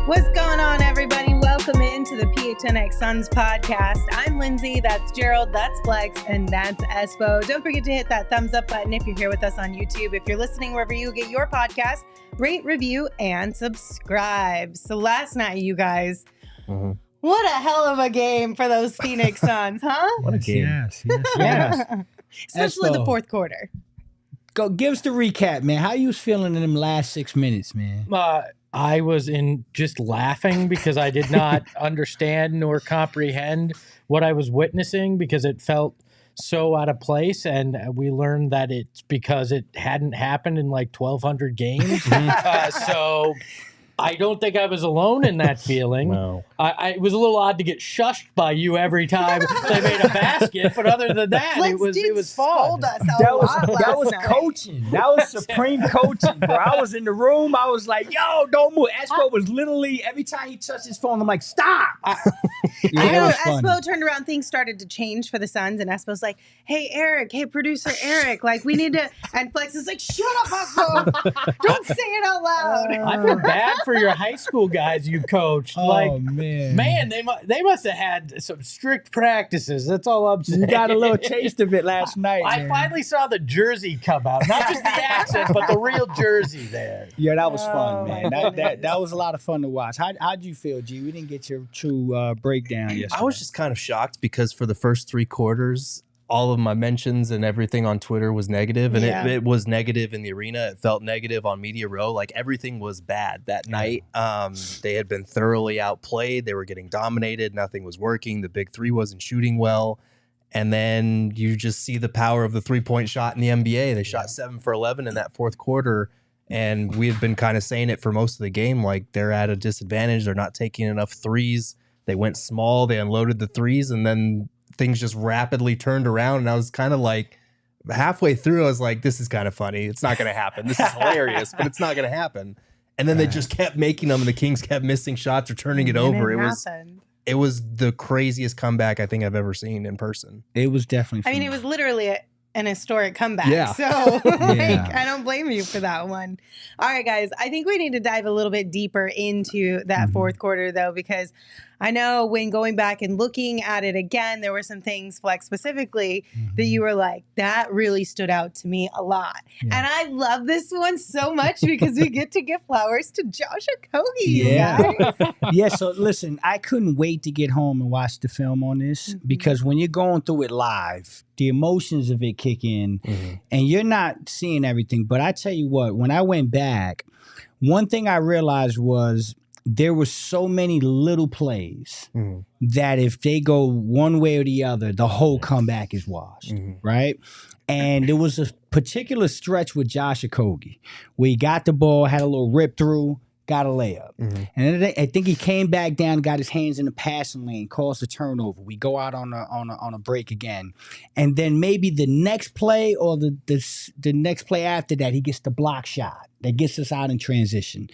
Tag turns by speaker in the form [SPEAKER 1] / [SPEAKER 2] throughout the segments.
[SPEAKER 1] What's going on, everybody? Welcome into the PHNX Suns Podcast. I'm Lindsay, that's Gerald, that's Flex, and that's Espo. Don't forget to hit that thumbs up button if you're here with us on YouTube. If you're listening wherever you get your podcast, rate, review, and subscribe. So last night, you guys, what a hell of a game for those Phoenix Suns, huh?
[SPEAKER 2] What a game.
[SPEAKER 3] Yes.
[SPEAKER 1] Especially
[SPEAKER 3] Espo,
[SPEAKER 1] the fourth quarter.
[SPEAKER 3] Go give us the recap, man. How you was feeling in them last 6 minutes, man?
[SPEAKER 2] I was just laughing because I did not understand nor comprehend what I was witnessing because it felt so out of place. And we learned that it's because it hadn't happened in like 1,200 games. So I don't think I was alone in that feeling.
[SPEAKER 4] No.
[SPEAKER 2] It was a little odd to get shushed by you every time they made a basket, but other than that,
[SPEAKER 1] Flex
[SPEAKER 2] it was fun.
[SPEAKER 1] scold us a
[SPEAKER 3] That
[SPEAKER 1] lot
[SPEAKER 3] was
[SPEAKER 1] last night.
[SPEAKER 3] coaching. That was supreme coaching, bro. I was in the room. I was like, yo, don't move. Espo was literally, every time he touched his phone, I'm like, stop.
[SPEAKER 1] I know Espo turned around, things started to change for the Suns, and Espo's like, hey, Eric, hey, producer Eric, like, we need to, and Flex is like, shut up, Espo. Don't say it out loud.
[SPEAKER 2] I feel bad for your high school guys you coached.
[SPEAKER 3] Oh, man.
[SPEAKER 2] They must have had some strict practices. That's all I'm saying.
[SPEAKER 3] You got a little taste of it last night,
[SPEAKER 2] I
[SPEAKER 3] man.
[SPEAKER 2] finally saw the jersey come out. Not just the accent, but the real jersey there.
[SPEAKER 3] Yeah, that was fun,
[SPEAKER 1] Oh,
[SPEAKER 3] man.
[SPEAKER 1] my
[SPEAKER 3] That was a lot of fun to watch. How'd you feel, G? We didn't get your true breakdown yesterday.
[SPEAKER 4] I was just kind of shocked because for the first three quarters, all of my mentions and everything on Twitter was negative, and
[SPEAKER 1] Yeah.
[SPEAKER 4] it was negative in the arena. It felt negative on Media Row. Like everything was bad that night. They had been thoroughly outplayed. They were getting dominated. Nothing was working. The big three wasn't shooting well. And then you just see the power of the three-point shot in the NBA. They shot 7 for 11 in that fourth quarter. And we had been kind of saying it for most of the game, like they're at a disadvantage. They're not taking enough threes. They went small. They unloaded the threes, and then things just rapidly turned around. And I was kind of like, halfway through, I was like, this is kind of funny. It's not going to happen. This is hilarious, but it's not going to happen. And then they just kept making them, and the Kings kept missing shots or turning it over. It was the craziest comeback I think I've ever seen in person.
[SPEAKER 3] It was definitely fun.
[SPEAKER 1] I mean, it was literally an historic comeback.
[SPEAKER 4] Yeah.
[SPEAKER 1] So I don't blame you for that one. All right, guys, I think we need to dive a little bit deeper into that fourth quarter, though, because I know when going back and looking at it again, there were some things, Flex, specifically, that you were like, that really stood out to me a lot.
[SPEAKER 3] Yeah.
[SPEAKER 1] And I love this one so much because we get to give flowers to Josh Okogie,
[SPEAKER 3] Yeah.
[SPEAKER 1] you guys.
[SPEAKER 3] Yeah, so listen, I couldn't wait to get home and watch the film on this because when you're going through it live, the emotions of it kick in and you're not seeing everything. But I tell you what, when I went back, one thing I realized was there were so many little plays that if they go one way or the other, the whole comeback is washed, right? And there was a particular stretch with Josh Okogie where he got the ball, had a little rip through, got a layup. And then I think he came back down, got his hands in the passing lane, caused a turnover. We go out on a break again. And then maybe the next play or the next play after that, he gets the block shot that gets us out in transition.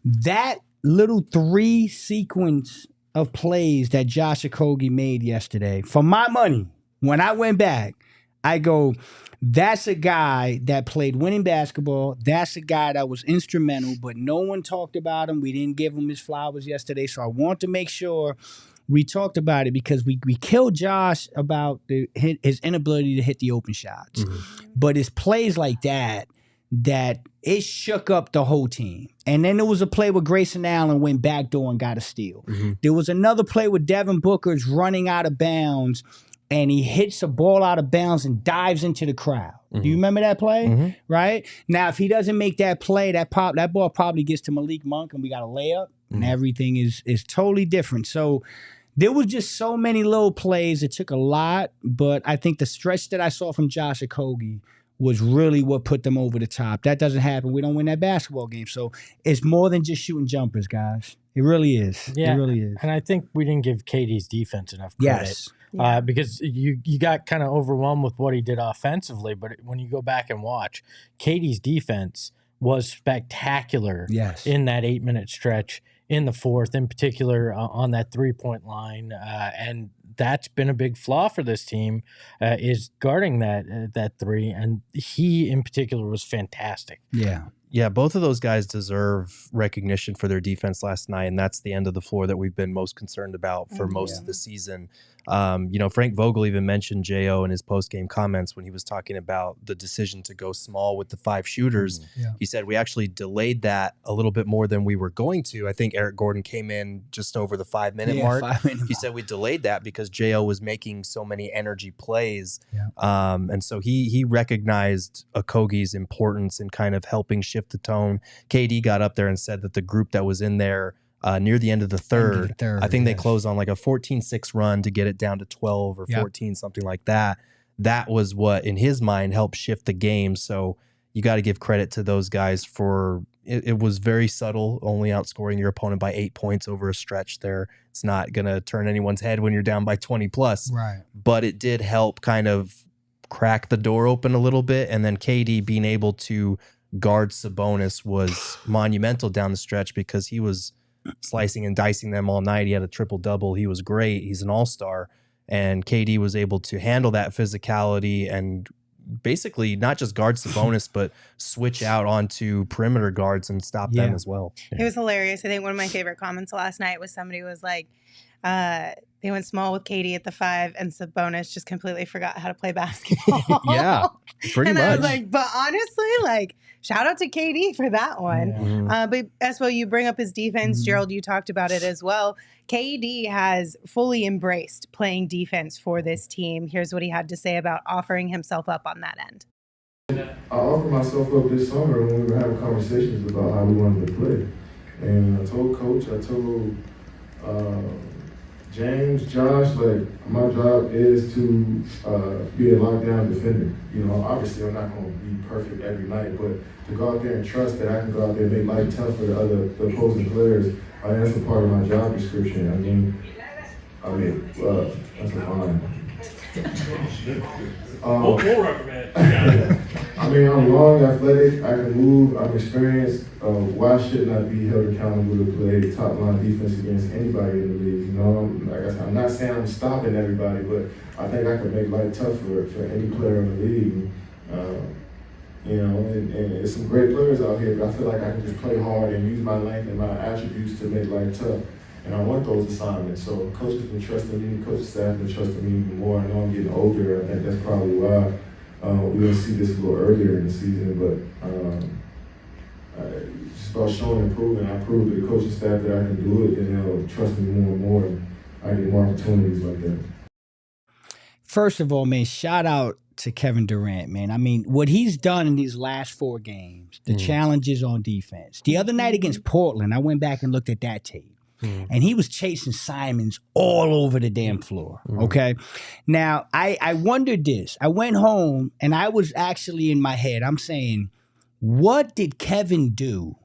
[SPEAKER 3] That little three sequence of plays that Josh Okogie made yesterday, for my money, when I went back, I go, that's a guy that played winning basketball. That's a guy that was instrumental, but no one talked about him. We didn't give him his flowers yesterday. So I want to make sure we talked about it because we killed Josh about his inability to hit the open shots. But it's plays like that it shook up the whole team. And then there was a play where Grayson Allen went backdoor and got a steal. There was another play where Devin Booker's running out of bounds and he hits a ball out of bounds and dives into the crowd. Do you remember that play? Right? Now, if he doesn't make that play, that ball probably gets to Malik Monk and we got a layup and everything is totally different. So there was just so many little plays. It took a lot, but I think the stretch that I saw from Josh Okogie was really what put them over the top. That doesn't happen. We don't win that basketball game. So it's more than just shooting jumpers, guys. It really is.
[SPEAKER 2] Yeah,
[SPEAKER 3] it really is.
[SPEAKER 2] And I think we didn't give KD's defense enough credit.
[SPEAKER 3] Yes.
[SPEAKER 2] Because you got kind of overwhelmed with what he did offensively, but when you go back and watch, KD's defense was spectacular in that 8-minute stretch in the fourth, in particular on that 3-point line. And that's been a big flaw for this team, is guarding that three. And he in particular was fantastic.
[SPEAKER 4] Yeah, both of those guys deserve recognition for their defense last night, and that's the end of the floor that we've been most concerned about for most of the season. Frank Vogel even mentioned J.O. in his post-game comments when he was talking about the decision to go small with the 5 shooters. He said, we actually delayed that a little bit more than we were going to. I think Eric Gordon came in just over the 5-minute mark. He said we delayed that because J.O. was making so many energy plays. And so he recognized Okogie's importance in kind of helping shift the tone. KD got up there and said that the group that was in there near the end of the third, I think they closed on like a 14-6 run to get it down to 12 or 14, something like that. That was what, in his mind, helped shift the game. So you got to give credit to those guys for it was very subtle, only outscoring your opponent by 8 points over a stretch there. It's not going to turn anyone's head when you're down by 20 plus.
[SPEAKER 3] Right.
[SPEAKER 4] But it did help kind of crack the door open a little bit. And then KD being able to guard Sabonis was monumental down the stretch because he was slicing and dicing them all night. He had a triple-double. He was great. He's an all-star. And KD was able to handle that physicality and basically not just guard Sabonis, but switch out onto perimeter guards and stop them as well.
[SPEAKER 1] It was hilarious. I think one of my favorite comments last night was somebody was like, they went small with KD at the 5 and Sabonis just completely forgot how to play basketball.
[SPEAKER 4] Yeah, pretty
[SPEAKER 1] and
[SPEAKER 4] much.
[SPEAKER 1] I was like, but honestly, like, shout out to KD for that one. But Espo, you bring up his defense. Gerald, you talked about it as well. KD has fully embraced playing defense for this team. Here's what he had to say about offering himself up on that end.
[SPEAKER 5] I offered myself up this summer when we were having conversations about how we wanted to play. And I told Coach, I told James, Josh, like, my job is to be a lockdown defender. You know, obviously I'm not going to be perfect every night, but to go out there and trust that I can go out there and make life tough for the opposing players, that's a part of my job description. I mean, that's a fine.
[SPEAKER 6] We'll recommend.
[SPEAKER 5] I mean, I'm long, athletic, I can move, I'm experienced. Why shouldn't I be held accountable to play top line defense against anybody in the league? You know, like I said, I'm not saying I'm stopping everybody, but I think I can make life tough for any player in the league. You know, and there's some great players out here, but I feel like I can just play hard and use my length and my attributes to make life tough. And I want those assignments. So coach has been trusting me, coaching staff been trusting me even more. I know I'm getting older. I think that's probably why we didn't see this a little earlier in the season. But it's just about showing and proving. I prove to the coaching staff that I can do it, and they'll trust me more and more. And I get more opportunities like that.
[SPEAKER 3] First of all, man, shout out to Kevin Durant, man. I mean, what he's done in these last 4 games, the challenges on defense. The other night against Portland, I went back and looked at that tape. And he was chasing Simons all over the damn floor, okay? Now, I wondered this. I went home, and I was actually in my head, I'm saying, what did Kevin do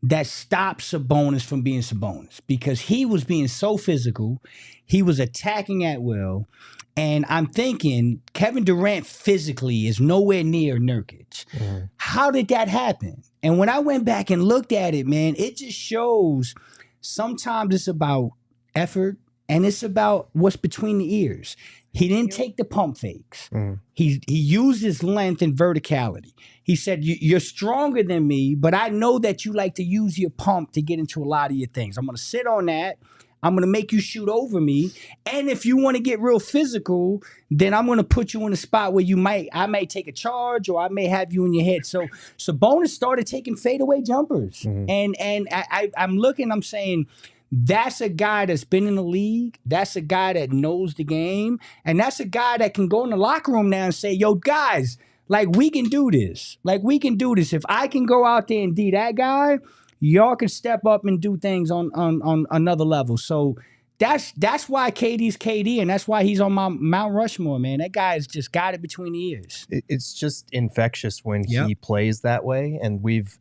[SPEAKER 3] that stopped Sabonis from being Sabonis? Because he was being so physical. He was attacking at will. And I'm thinking Kevin Durant physically is nowhere near Nurkic. How did that happen? And when I went back and looked at it, man, it just shows sometimes it's about effort and it's about what's between the ears. He didn't take the pump fakes. He used his length and verticality. He said, you're stronger than me, but I know that you like to use your pump to get into a lot of your things. I'm going to sit on that. I'm going to make you shoot over me. And if you want to get real physical, then I'm going to put you in a spot where I may take a charge or I may have you in your head. So Sabonis started taking fadeaway jumpers. And I'm looking, I'm saying, that's a guy that's been in the league. That's a guy that knows the game. And that's a guy that can go in the locker room now and say, yo, guys, like, we can do this. Like, we can do this. If I can go out there and be that guy, y'all can step up and do things on another level. So that's why KD's KD, and that's why he's on my Mount Rushmore, man. That guy has just got it between the ears.
[SPEAKER 4] It's just infectious when he plays that way, and we've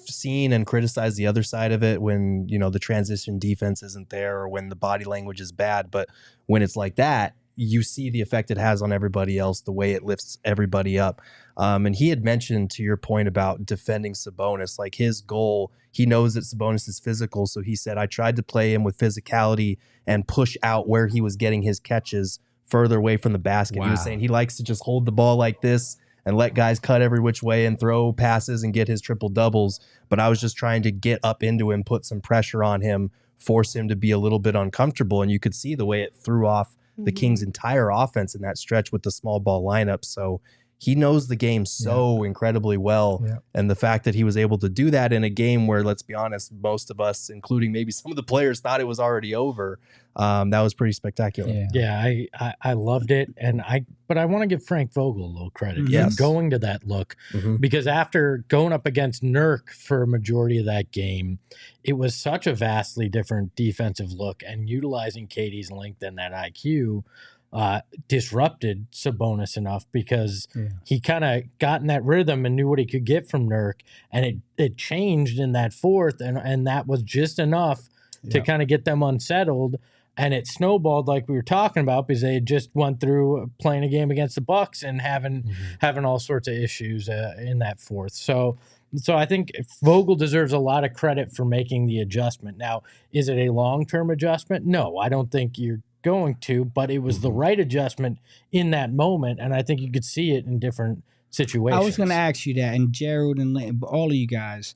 [SPEAKER 4] seen and criticized the other side of it when, you know, the transition defense isn't there or when the body language is bad. But when it's like that, you see the effect it has on everybody else, the way it lifts everybody up. And he had mentioned, to your point about defending Sabonis, like his goal, he knows that Sabonis is physical. So he said, I tried to play him with physicality and push out where he was getting his catches further away from the basket. Wow. He was saying he likes to just hold the ball like this and let guys cut every which way and throw passes and get his triple doubles. But I was just trying to get up into him, put some pressure on him, force him to be a little bit uncomfortable. And you could see the way it threw off the Kings' entire offense in that stretch with the small ball lineup. So he knows the game so incredibly well. Yeah. And the fact that he was able to do that in a game where, let's be honest, most of us, including maybe some of the players, thought it was already over. That was pretty spectacular.
[SPEAKER 2] I loved it. But I want to give Frank Vogel a little credit for going to that look, because after going up against Nurk for a majority of that game, it was such a vastly different defensive look, and utilizing KD's length and that IQ disrupted Sabonis enough because he kind of got in that rhythm and knew what he could get from Nurk, and it changed in that fourth, and that was just enough to kind of get them unsettled. And it snowballed, like we were talking about, because they had just went through playing a game against the Bucks and having all sorts of issues in that fourth. So I think Vogel deserves a lot of credit for making the adjustment. Now, is it a long-term adjustment? No, I don't think you're going to, but it was the right adjustment in that moment, and I think you could see it in different situations.
[SPEAKER 3] I was going to ask you that, and Gerald and all of you guys,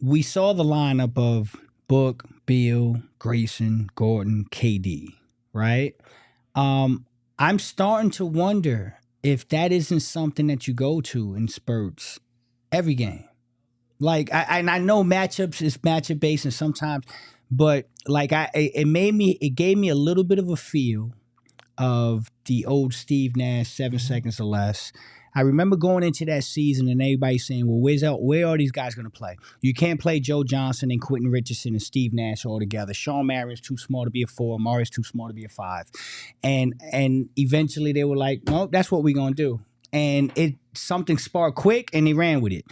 [SPEAKER 3] we saw the lineup of Book, Beal, Grayson, Gordon, KD, right? I'm starting to wonder if that isn't something that you go to in spurts every game. Like, I know matchups is matchup based, and sometimes, but like it gave me a little bit of a feel of the old Steve Nash 7 seconds or less. I remember going into that season and everybody saying, well, where are these guys going to play? You can't play Joe Johnson and Quentin Richardson and Steve Nash all together. Sean Marion's too small to be a 4. Mari's too small to be a 5. And eventually they were like, no, that's what we're going to do. And something sparked quick and they ran with it.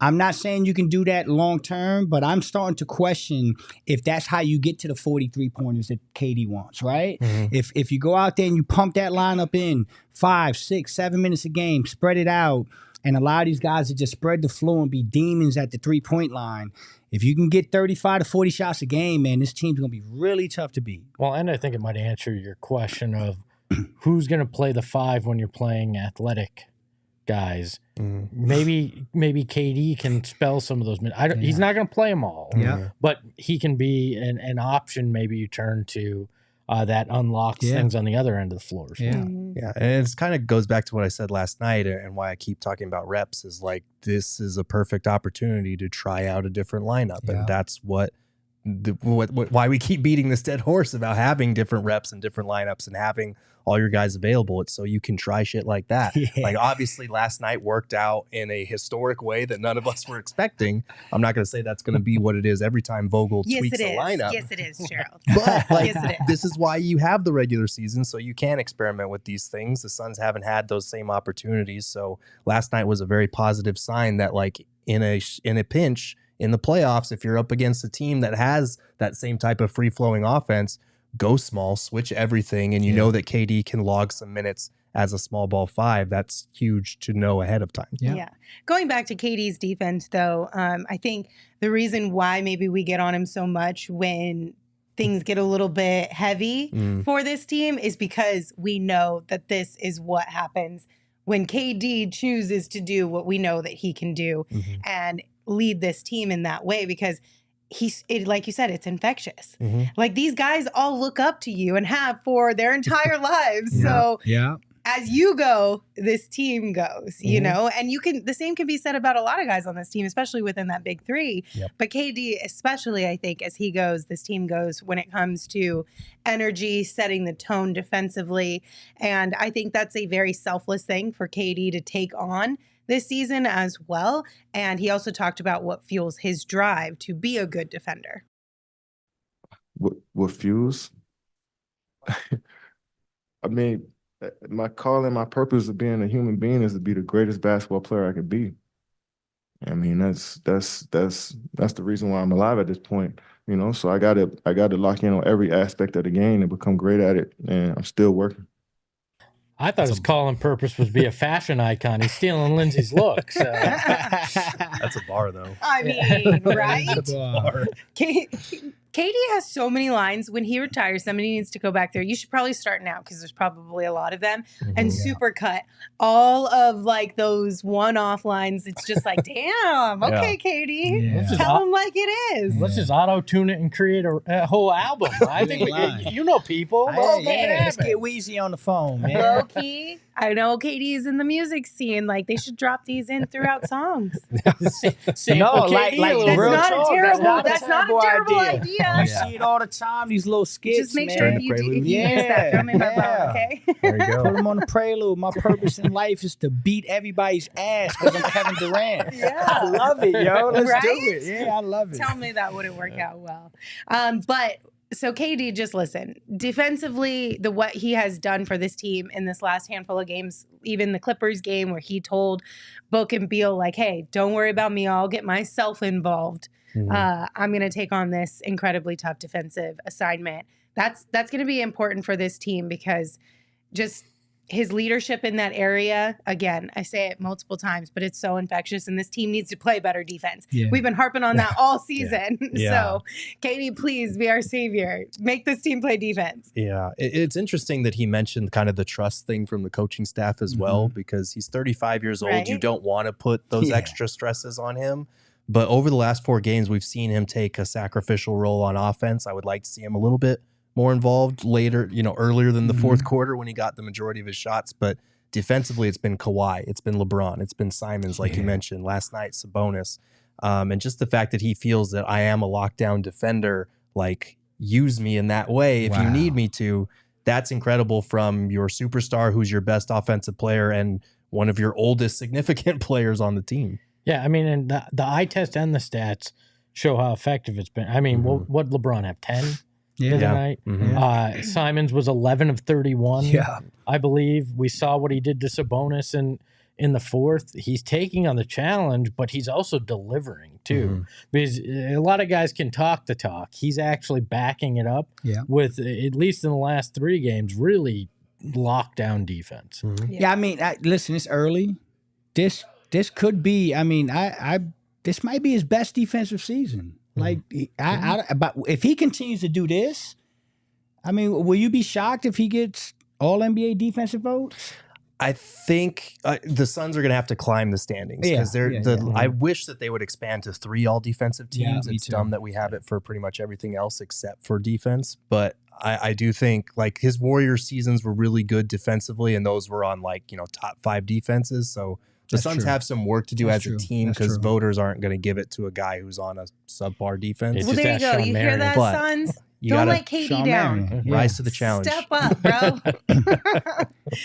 [SPEAKER 3] I'm not saying you can do that long term, but I'm starting to question if that's how you get to the 43 pointers that KD wants, right? If you go out there and you pump that lineup in 5, 6, 7 minutes a game, spread it out, and allow these guys to just spread the floor and be demons at the 3-point line, if you can get 35 to 40 shots a game, man, this team's going to be really tough to beat.
[SPEAKER 2] Well, and I think it might answer your question of who's going to play the 5 when you're playing athletic guys. Maybe KD can spell some of those minutes. He's not going to play them all, but he can be an option. Maybe you turn to that unlocks things on the other end of the floor.
[SPEAKER 4] And it kind of goes back to what I said last night and why I keep talking about reps is like, this is a perfect opportunity to try out a different lineup. And that's why we keep beating this dead horse about having different reps and different lineups and having all your guys available. It's so you can try shit like that. Like, obviously last night worked out in a historic way that none of us were expecting. I'm not going to say that's going to be what it is every time Vogel tweaks a lineup.
[SPEAKER 1] Yes, it is, Gerald.
[SPEAKER 4] But like, this is why you have the regular season, so you can experiment with these things. The Suns haven't had those same opportunities. So last night was a very positive sign that, like, in a pinch in the playoffs, if you're up against a team that has that same type of free-flowing offense, go small, switch everything, and you know that KD can log some minutes as a small ball 5. That's huge to know ahead of time.
[SPEAKER 1] Yeah. Going back to KD's defense, though, I think the reason why maybe we get on him so much when things get a little bit heavy for this team is because we know that this is what happens when KD chooses to do what we know that he can do and lead this team in that way, because like you said, it's infectious. Like, these guys all look up to you and have for their entire lives. So as you go, this team goes, you know, and the same can be said about a lot of guys on this team, especially within that big 3. But KD, especially, I think, as he goes, this team goes when it comes to energy, setting the tone defensively. And I think that's a very selfless thing for KD to take on this season as well. And he also talked about what fuels his drive to be a good defender.
[SPEAKER 5] What fuels? I mean, my calling, my purpose of being a human being is to be the greatest basketball player I could be. I mean, that's the reason why I'm alive at this point, you know. So I got to lock in on every aspect of the game and become great at it, and I'm still working.
[SPEAKER 2] I thought his calling purpose was be a fashion icon. He's stealing Lindsay's look. So.
[SPEAKER 4] That's a bar, though.
[SPEAKER 1] I mean, right? Katie has so many lines. When he retires, somebody needs to go back there. You should probably start now because there's probably a lot of them. And supercut all of like those one-off lines. It's just like, damn, okay, Katie. Tell him like it is.
[SPEAKER 2] Let's just auto-tune it and create a whole album. I think you know people.
[SPEAKER 3] Let's get Weezy on the phone, man.
[SPEAKER 1] Low-key. I know Katie's in the music scene. Like, they should drop these in throughout songs.
[SPEAKER 3] That's not a terrible idea. I see it all the time, these little skits,
[SPEAKER 1] just make sure if you use that, throw me my phone, okay?
[SPEAKER 4] There you go.
[SPEAKER 3] Put them on the prelude. My purpose in life is to beat everybody's ass because I'm Kevin Durant. I love it, yo. Let's do it. Yeah, I love it.
[SPEAKER 1] Tell me that wouldn't work out well. But so KD, just listen. Defensively, what he has done for this team in this last handful of games, even the Clippers game where he told Book and Beal, like, hey, don't worry about me. I'll get myself involved. I'm going to take on this incredibly tough defensive assignment. That's going to be important for this team because just his leadership in that area, again, I say it multiple times, but it's so infectious, and this team needs to play better defense. We've been harping on that all season. So, Katie, please be our savior. Make this team play defense.
[SPEAKER 4] Yeah, it's interesting that he mentioned kind of the trust thing from the coaching staff as well, because he's 35 years old. Right? You don't want to put those extra stresses on him. But over the last 4 games, we've seen him take a sacrificial role on offense. I would like to see him a little bit more involved later, earlier than the fourth quarter when he got the majority of his shots. But defensively, it's been Kawhi, it's been LeBron, it's been Simons, like you mentioned last night, Sabonis. And just the fact that he feels that I am a lockdown defender, like, use me in that way if you need me to. That's incredible from your superstar, who's your best offensive player and one of your oldest significant players on the team.
[SPEAKER 2] Yeah, I mean, and the eye test and the stats show how effective it's been. I mean, what LeBron have, 10 the other night? Simons was 11 of 31, I believe. We saw what he did to Sabonis in the fourth. He's taking on the challenge, but he's also delivering, too. Because a lot of guys can talk the talk. He's actually backing it up with, at least in the last 3 games, really lockdown defense.
[SPEAKER 3] Yeah, I mean, listen, it's early. This could be. I mean, this might be his best defensive season. Like, but if he continues to do this, I mean, will you be shocked if he gets all NBA defensive votes?
[SPEAKER 4] I think the Suns are going to have to climb the standings because I wish that they would expand to 3 all defensive teams. It's dumb that we have it for pretty much everything else except for defense. But I do think, like, his Warriors seasons were really good defensively, and those were on, like, top 5 defenses. So the Suns have some work to do as a team because voters aren't going to give it to a guy who's on a subpar defense.
[SPEAKER 1] Well, there you go. You hear that, Suns? Don't let KD down.
[SPEAKER 4] Rise to the challenge.
[SPEAKER 1] Step up, bro.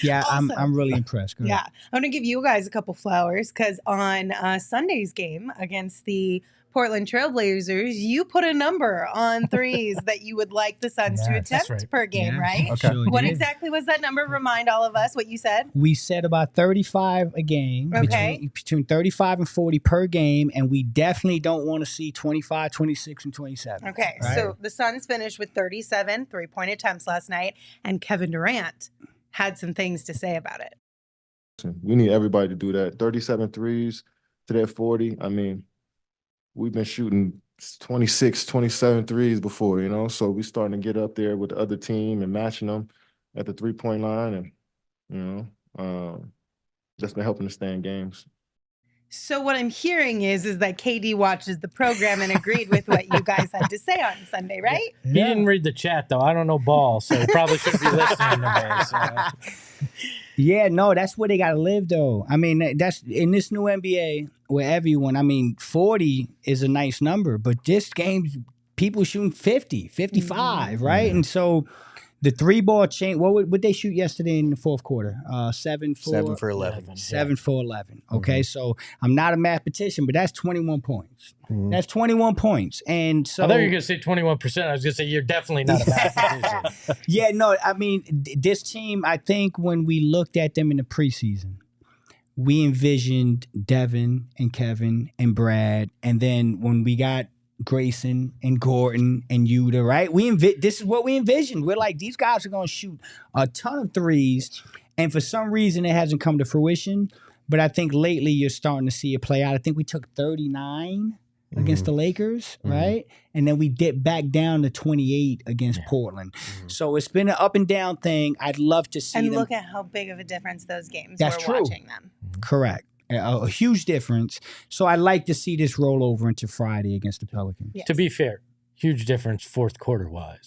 [SPEAKER 3] Awesome. I'm really impressed. I'm
[SPEAKER 1] going to give you guys a couple flowers because on Sunday's game against the Portland Trailblazers, you put a number on threes that you would like the Suns to attempt per game, right?
[SPEAKER 3] Okay.
[SPEAKER 1] What exactly was that number? Remind all of us what you said.
[SPEAKER 3] We said about 35 a game, between 35 and 40 per game, and we definitely don't want to see 25, 26, and 27.
[SPEAKER 1] Okay, so the Suns finished with 37 three-point attempts last night, and Kevin Durant had some things to say about it.
[SPEAKER 5] We need everybody to do that. 37 threes to that 40. I mean, we've been shooting 26, 27 threes before, so we starting to get up there with the other team and matching them at the 3-point line, and that's been helping us stay in games.
[SPEAKER 1] So what I'm hearing is that KD watches the program and agreed with what you guys had to say on Sunday, right?
[SPEAKER 2] He didn't read the chat, though. I don't know ball, so he probably shouldn't be listening to me. So.
[SPEAKER 3] Yeah, no, that's where they got to live, though. I mean, that's in this new NBA where everyone, 40 is a nice number, but this game, people shooting 50, 55, right? And so The 3-ball change. What would they shoot yesterday in the fourth quarter? 7 for
[SPEAKER 4] 11.
[SPEAKER 3] 7 for 11. Okay, so I'm not a mathematician, but that's 21 points. That's 21 points. And so
[SPEAKER 2] I thought you were going to say 21%. I was going to say you're definitely not a mathematician.
[SPEAKER 3] Yeah, no, I mean, this team, I think when we looked at them in the preseason, we envisioned Devin and Kevin and Brad. And then when we got Grayson and Gordon and Yuta, right? This is what we envisioned. We're like, these guys are going to shoot a ton of threes. And for some reason, it hasn't come to fruition. But I think lately you're starting to see it play out. I think we took 39 against the Lakers, right? And then we dipped back down to 28 against Portland. So it's been an up and down thing. I'd love to see
[SPEAKER 1] And
[SPEAKER 3] them.
[SPEAKER 1] look at how big of a difference those games
[SPEAKER 3] That's
[SPEAKER 1] were
[SPEAKER 3] true.
[SPEAKER 1] watching them.
[SPEAKER 3] Correct. A huge difference. So I'd like to see this roll over into Friday against the Pelicans.
[SPEAKER 1] Yes.
[SPEAKER 2] To be fair, huge difference fourth quarter wise.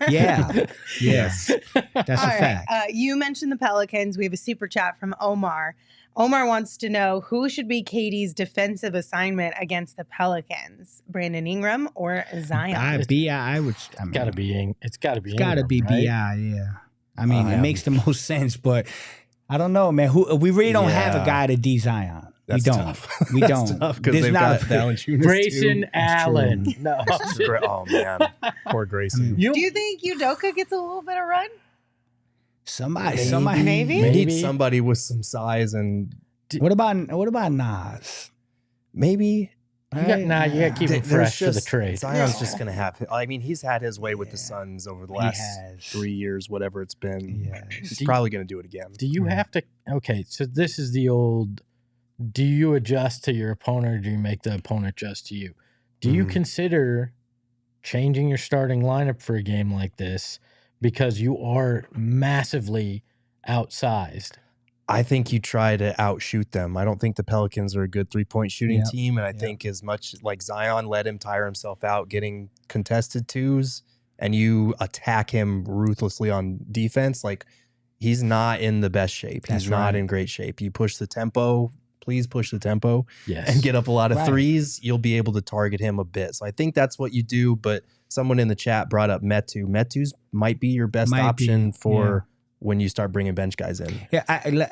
[SPEAKER 3] Yeah. Yes. That's a
[SPEAKER 1] All right.
[SPEAKER 3] fact.
[SPEAKER 1] You mentioned the Pelicans. We have a super chat from Omar. Omar wants to know who should be KD's defensive assignment against the Pelicans, Brandon Ingram or Zion?
[SPEAKER 3] I would. I mean,
[SPEAKER 2] Gotta be. It's got to be.
[SPEAKER 3] It's got to be
[SPEAKER 2] Ingram, right?
[SPEAKER 3] Bi. Yeah. I mean, it makes the most sense, but I don't know, man. We really don't have a guy to D Zion.
[SPEAKER 4] That's
[SPEAKER 3] we don't.
[SPEAKER 4] tough.
[SPEAKER 3] We
[SPEAKER 4] That's
[SPEAKER 3] don't.
[SPEAKER 4] tough because
[SPEAKER 3] There's
[SPEAKER 4] they've
[SPEAKER 3] not
[SPEAKER 4] got Valanciunas
[SPEAKER 2] Grayson
[SPEAKER 4] too.
[SPEAKER 2] Allen. No.
[SPEAKER 4] Oh man, poor Grayson.
[SPEAKER 1] Do you think Udoka gets a little bit of run?
[SPEAKER 3] Somebody.
[SPEAKER 1] Maybe?
[SPEAKER 4] We need somebody with some size and
[SPEAKER 3] What about Nas?
[SPEAKER 4] maybe.
[SPEAKER 2] You got to keep him
[SPEAKER 4] There's
[SPEAKER 2] fresh for the
[SPEAKER 4] just-
[SPEAKER 2] trade.
[SPEAKER 4] Zion's just gonna have. I mean, he's had his way with the Suns over the last
[SPEAKER 3] has.
[SPEAKER 4] 3 years, whatever it's been.
[SPEAKER 3] Yes.
[SPEAKER 4] He's probably gonna do it again.
[SPEAKER 2] Do you have to? Okay, so this is the old. Do you adjust to your opponent, or do you make the opponent adjust to you? Do you consider changing your starting lineup for a game like this because you are massively outsized?
[SPEAKER 4] I think you try to outshoot them. I don't think the Pelicans are a good 3-point shooting
[SPEAKER 3] Yep.
[SPEAKER 4] team, and I think as much like Zion let him tire himself out getting contested twos, and you attack him ruthlessly on defense, like he's not in the best shape. He's
[SPEAKER 3] That's
[SPEAKER 4] not
[SPEAKER 3] right.
[SPEAKER 4] in great shape. You push the tempo. Please push the tempo
[SPEAKER 2] Yes.
[SPEAKER 4] and get up a lot of
[SPEAKER 3] Right.
[SPEAKER 4] threes. You'll be able to target him a bit. So I think that's what you do. But someone in the chat brought up Metu. Metu's might be your best
[SPEAKER 3] Might
[SPEAKER 4] option
[SPEAKER 3] be,
[SPEAKER 4] for when you start bringing bench guys in.
[SPEAKER 3] Yeah,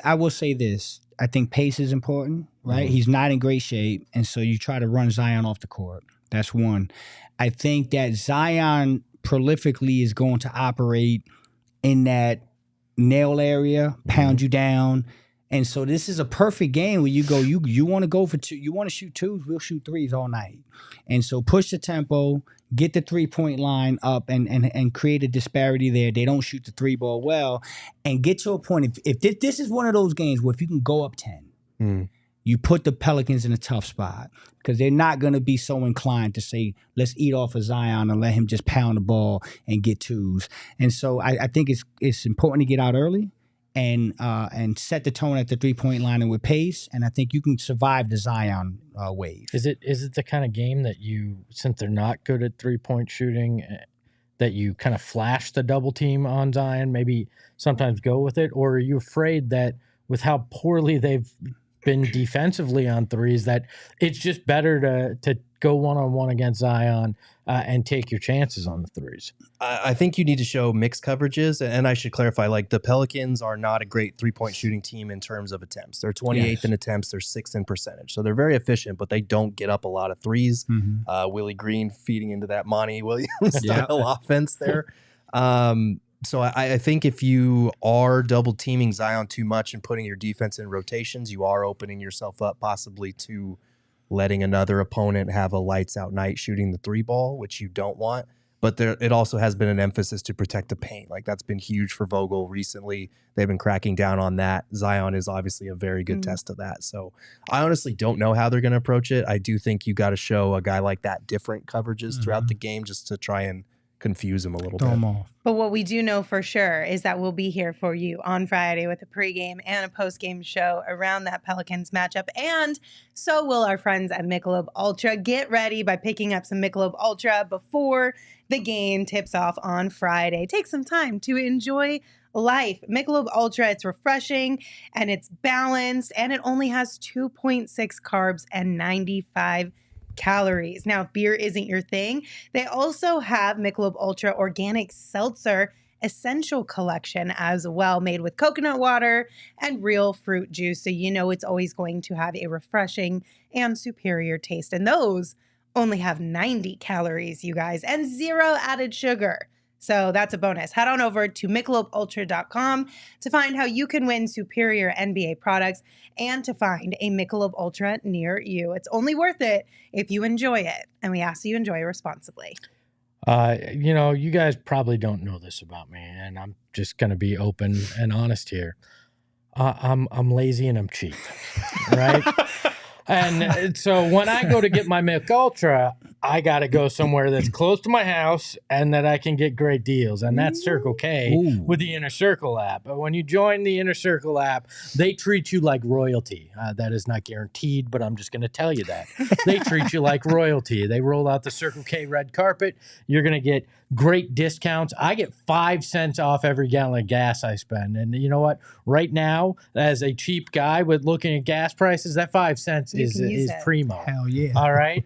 [SPEAKER 3] I will say this. I think pace is important, right? He's not in great shape, and so you try to run Zion off the court. That's one. I think that Zion prolifically is going to operate in that nail area, pound you down. And so this is a perfect game where you go, you want to go for two, you want to shoot twos, we'll shoot threes all night. And so push the tempo, get the 3-point line up and create a disparity there. They don't shoot the 3-ball well. And get to a point, if this is one of those games where if you can go up 10, you put the Pelicans in a tough spot because they're not going to be so inclined to say, let's eat off of Zion and let him just pound the ball and get twos. And so I think it's important to get out early and set the tone at the 3-point line and with pace. And I think you can survive the Zion wave.
[SPEAKER 2] Is it the kind of game that you, since they're not good at 3-point shooting, that you kind of flash the double team on Zion, maybe sometimes go with it? Or are you afraid that with how poorly they've been defensively on threes, that it's just better to go one-on-one against Zion and take your chances on the threes?
[SPEAKER 4] I think you need to show mixed coverages. And I should clarify, like the Pelicans are not a great 3-point shooting team in terms of attempts. They're 28th in attempts. They're 6th in percentage. So they're very efficient, but they don't get up a lot of threes. Willie Green feeding into that Monty Williams style offense there. So I think if you are double teaming Zion too much and putting your defense in rotations, you are opening yourself up possibly to letting another opponent have a lights out night shooting the 3-ball, which you don't want. But it also has been an emphasis to protect the paint. Like that's been huge for Vogel recently. They've been cracking down on that. Zion is obviously a very good test of that. So I honestly don't know how they're going to approach it. I do think you got to show a guy like that different coverages throughout the game just to try and confuse him a little
[SPEAKER 3] Throw
[SPEAKER 4] bit.
[SPEAKER 3] them off.
[SPEAKER 1] But what we do know for sure is that we'll be here for you on Friday with a pregame and a postgame show around that Pelicans matchup. And so will our friends at Michelob Ultra. Get ready by picking up some Michelob Ultra before the game tips off on Friday. Take some time to enjoy life. Michelob Ultra, it's refreshing and it's balanced and it only has 2.6 carbs and 95 calories. Now, if beer isn't your thing, they also have Michelob Ultra Organic Seltzer Essential Collection as well, made with coconut water and real fruit juice. So you know it's always going to have a refreshing and superior taste. And those only have 90 calories, you guys, and 0 added sugar. So that's a bonus. Head on over to MichelobUltra.com to find how you can win superior NBA products and to find a Michelob Ultra near you. It's only worth it if you enjoy it, and we ask that you enjoy responsibly.
[SPEAKER 2] You guys probably don't know this about me, and I'm just going to be open and honest here. I'm lazy and I'm cheap, right? And so when I go to get my Mick Ultra, I got to go somewhere that's close to my house and that I can get great deals. And that's Circle K with the Inner Circle app. But when you join the Inner Circle app, they treat you like royalty. That is not guaranteed, but I'm just going to tell you that. They treat you like royalty. They roll out the Circle K red carpet. You're going to get great discounts. I get 5 cents off every gallon of gas I spend. And you know what? Right now, as a cheap guy with looking at gas prices, that 5 cents is primo.
[SPEAKER 3] Hell yeah.
[SPEAKER 2] All right.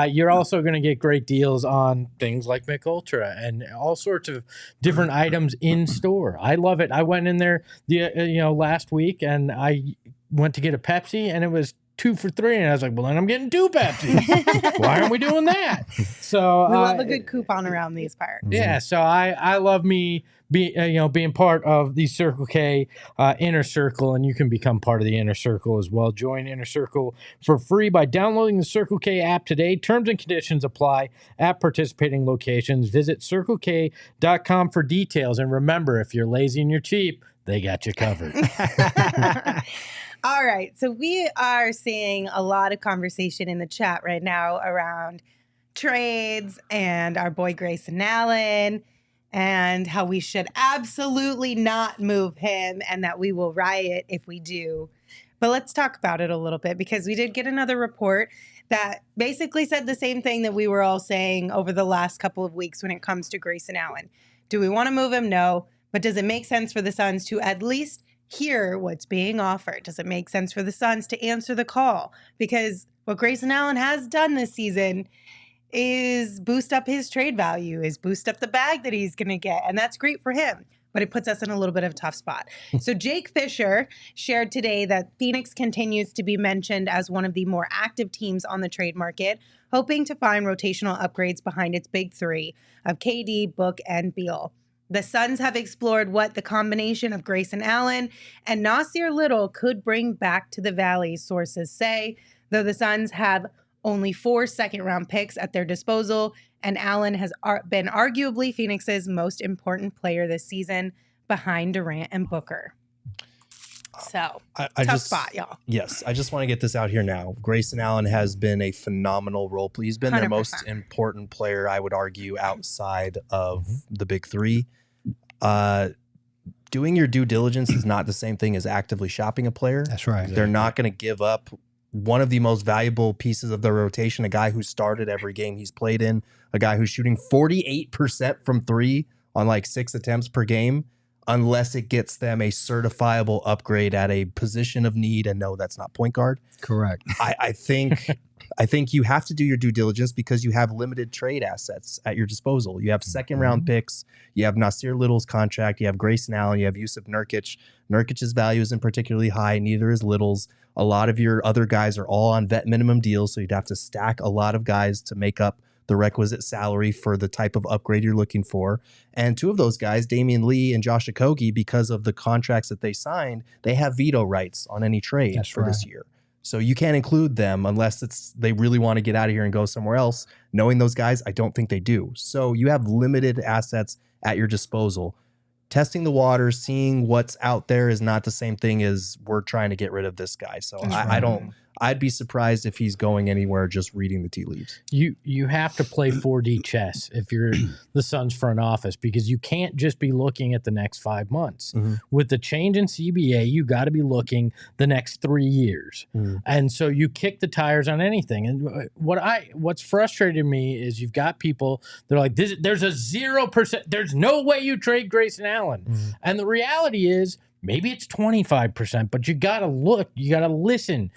[SPEAKER 2] You're also going to get great deals on things like Mick Ultra and all sorts of different items in store. I love it. I went in there last week and I went to get a Pepsi and it was 2 for $3, and I was like, well, then I'm getting 2 Pepsi. Why aren't we doing that? So
[SPEAKER 1] we love a good coupon around these parts.
[SPEAKER 2] Yeah, so I love being part of the Circle K Inner Circle, and you can become part of the Inner Circle as well. Join Inner Circle for free by downloading the Circle K app today. Terms and conditions apply at participating locations. Visit CircleK.com for details, and remember, if you're lazy and you're cheap, they got you covered.
[SPEAKER 1] All right. So we are seeing a lot of conversation in the chat right now around trades and our boy Grayson Allen and how we should absolutely not move him and that we will riot if we do. But let's talk about it a little bit because we did get another report that basically said the same thing that we were all saying over the last couple of weeks when it comes to Grayson Allen. Do we want to move him? No. But does it make sense for the Suns to at least hear what's being offered? Does it make sense for the Suns to answer the call? Because what Grayson Allen has done this season is boost up his trade value, is boost up the bag that he's going to get. And that's great for him, but it puts us in a little bit of a tough spot. So Jake Fisher shared today that Phoenix continues to be mentioned as one of the more active teams on the trade market, hoping to find rotational upgrades behind its big three of KD, Book, and Beal. The Suns have explored what the combination of Grayson Allen and Nasir Little could bring back to the Valley, sources say, though the Suns have only 4 second-round picks at their disposal, and Allen has been arguably Phoenix's most important player this season behind Durant and Booker. So, tough spot, y'all.
[SPEAKER 4] Yes, I just want to get this out here now. Grayson Allen has been a phenomenal role player. He's been
[SPEAKER 1] 100%.
[SPEAKER 4] their most important player, I would argue, outside of the big three. Doing your due diligence is not the same thing as actively shopping a player.
[SPEAKER 3] That's right.
[SPEAKER 4] They're not going to give up one of the most valuable pieces of their rotation, a guy who started every game he's played in, a guy who's shooting 48% from 3 on like 6 attempts per game, unless it gets them a certifiable upgrade at a position of need. And no, that's not point guard.
[SPEAKER 3] Correct.
[SPEAKER 4] I think you have to do your due diligence because you have limited trade assets at your disposal. You have second round picks. You have Nasir Little's contract. You have Grayson Allen. You have Yusuf Nurkic. Nurkic's value isn't particularly high. Neither is Little's. A lot of your other guys are all on vet minimum deals, so you'd have to stack a lot of guys to make up the requisite salary for the type of upgrade you're looking for. And 2 of those guys, Damian Lee and Josh Okogie, because of the contracts that they signed, they have veto rights on any trade this year. So you can't include them unless they really want to get out of here and go somewhere else. Knowing those guys, I don't think they do. So you have limited assets at your disposal. Testing the waters, seeing what's out there is not the same thing as we're trying to get rid of this guy. So I'd be surprised if he's going anywhere just reading the tea leaves.
[SPEAKER 2] You have to play 4D chess if you're the Suns front office, because you can't just be looking at the next 5 months. With the change in CBA, you got to be looking the next 3 years. And so you kick the tires on anything. And what's frustrated me is you've got people that are like, there's a 0%, there's no way you trade Grayson Allen. And the reality is, maybe it's 25%, but you got to look, you got to listen.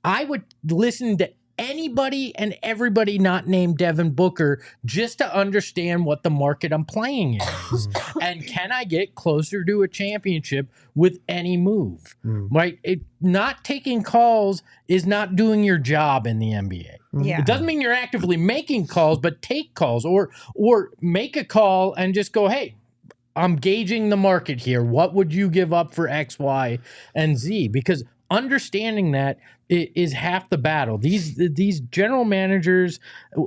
[SPEAKER 2] I would listen to anybody and everybody not named Devin Booker just to understand what the market I'm playing in is. And can I get closer to a championship with any move? Right? Not taking calls is not doing your job in the NBA.
[SPEAKER 1] Yeah.
[SPEAKER 2] It doesn't mean you're actively making calls, but take calls or make a call and just go, hey, I'm gauging the market here. What would you give up for X, Y, and Z? Because understanding that is half the battle. These general managers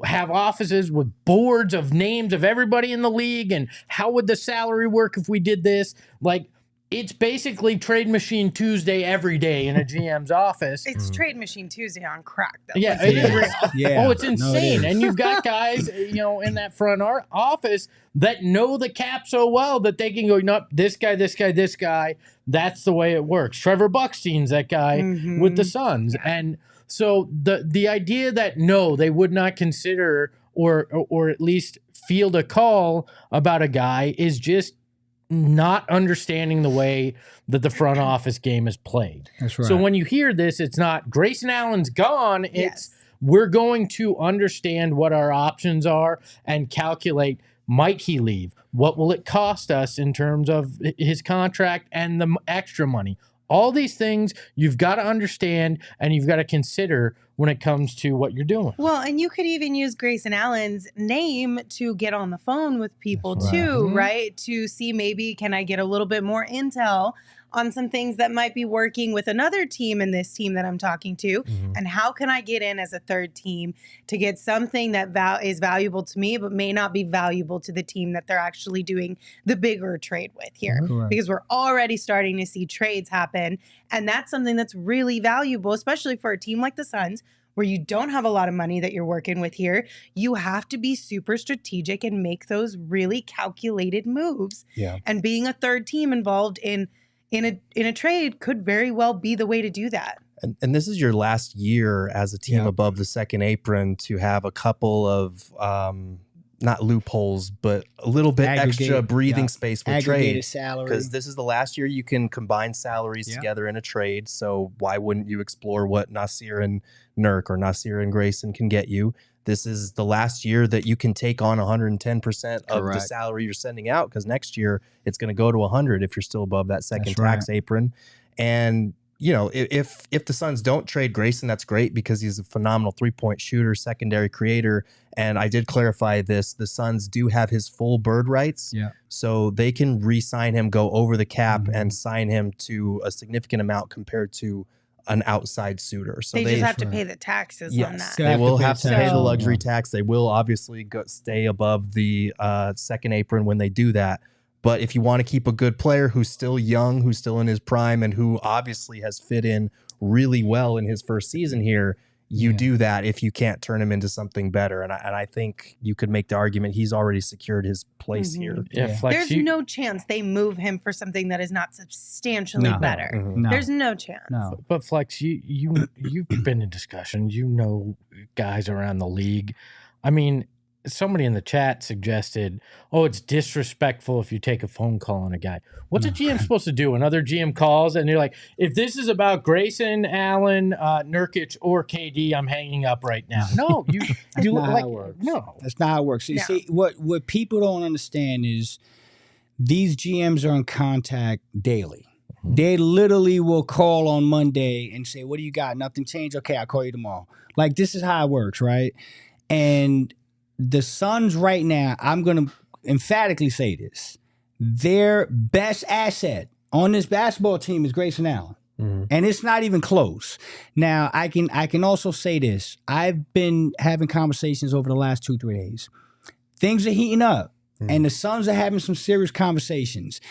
[SPEAKER 2] have offices with boards of names of everybody in the league and how would the salary work if we did this? Like, it's basically Trade Machine Tuesday every day in a GM's office.
[SPEAKER 1] It's Trade Machine Tuesday on crack, though.
[SPEAKER 2] Yeah,
[SPEAKER 1] Let's
[SPEAKER 2] it
[SPEAKER 1] be
[SPEAKER 2] is.
[SPEAKER 1] real.
[SPEAKER 3] Yeah.
[SPEAKER 2] Oh, it's insane.
[SPEAKER 3] No, it is.
[SPEAKER 2] And you've got guys, in that front office that know the cap so well that they can go, nope, this guy. That's the way it works. Trevor Buckstein's that guy with the Suns. And so the idea that no, they would not consider or at least field a call about a guy is just not understanding the way that the front office game is played.
[SPEAKER 3] That's right.
[SPEAKER 2] So when you hear this, it's not Grayson Allen's gone. It's we're going to understand what our options are and calculate, might he leave? What will it cost us in terms of his contract and the extra money? All these things you've got to understand and you've got to consider when it comes to what you're doing.
[SPEAKER 1] Well, and you could even use Grayson Allen's name to get on the phone with people too, right? To see maybe can I get a little bit more intel on some things that might be working with another team in this team that I'm talking to, and how can I get in as a third team to get something that is valuable to me but may not be valuable to the team that they're actually doing the bigger trade with here. Because we're already starting to see trades happen, and that's something that's really valuable, especially for a team like the Suns where you don't have a lot of money that you're working with here. You have to be super strategic and make those really calculated moves.
[SPEAKER 4] Yeah.
[SPEAKER 1] And being a third team involved in a trade could very well be the way to do that.
[SPEAKER 4] And this is your last year as a team above the second apron to have a couple of not loopholes, but a little bit extra breathing space with trade. Because this is the last year you can combine salaries together in a trade. So why wouldn't you explore what Nasir and Nurk or Nasir and Grayson can get you? This is the last year that you can take on 110% of the salary you're sending out, because next year it's going to go to 100 if you're still above that second tax apron. And if the Suns don't trade Grayson, that's great because he's a phenomenal three-point shooter, secondary creator. And I did clarify this. The Suns do have his full bird rights. Yeah. So they can re-sign him, go over the cap, and sign him to a significant amount compared to an outside suitor. So
[SPEAKER 1] they just have to pay the taxes on that.
[SPEAKER 4] They will have to pay the luxury tax. They will obviously stay above the second apron when they do that. But if you want to keep a good player who's still young, who's still in his prime, and who obviously has fit in really well in his first season here, you do that if you can't turn him into something better. And I think you could make the argument he's already secured his place here.
[SPEAKER 2] Yeah, Flex,
[SPEAKER 1] there's no chance they move him for something that is not substantially better. There's no chance.
[SPEAKER 2] But Flex, you've been in discussions. You know guys around the league. I mean, somebody in the chat suggested, it's disrespectful if you take a phone call on a guy. What's a GM supposed to do? Another GM calls and you're like, if this is about Grayson, Allen, Nurkic, or KD, I'm hanging up right now. No,
[SPEAKER 3] that's not how it works. No, that's not how it works. You see, what people don't understand is these GMs are in contact daily. They literally will call on Monday and say, what do you got? Nothing changed? Okay, I'll call you tomorrow. Like, this is how it works, right? And the Suns right now, I'm going to emphatically say this. Their best asset on this basketball team is Grayson Allen. And it's not even close. Now, I can also say this. I've been having conversations over the last 2-3 days. Things are heating up. And the Suns are having some serious conversations.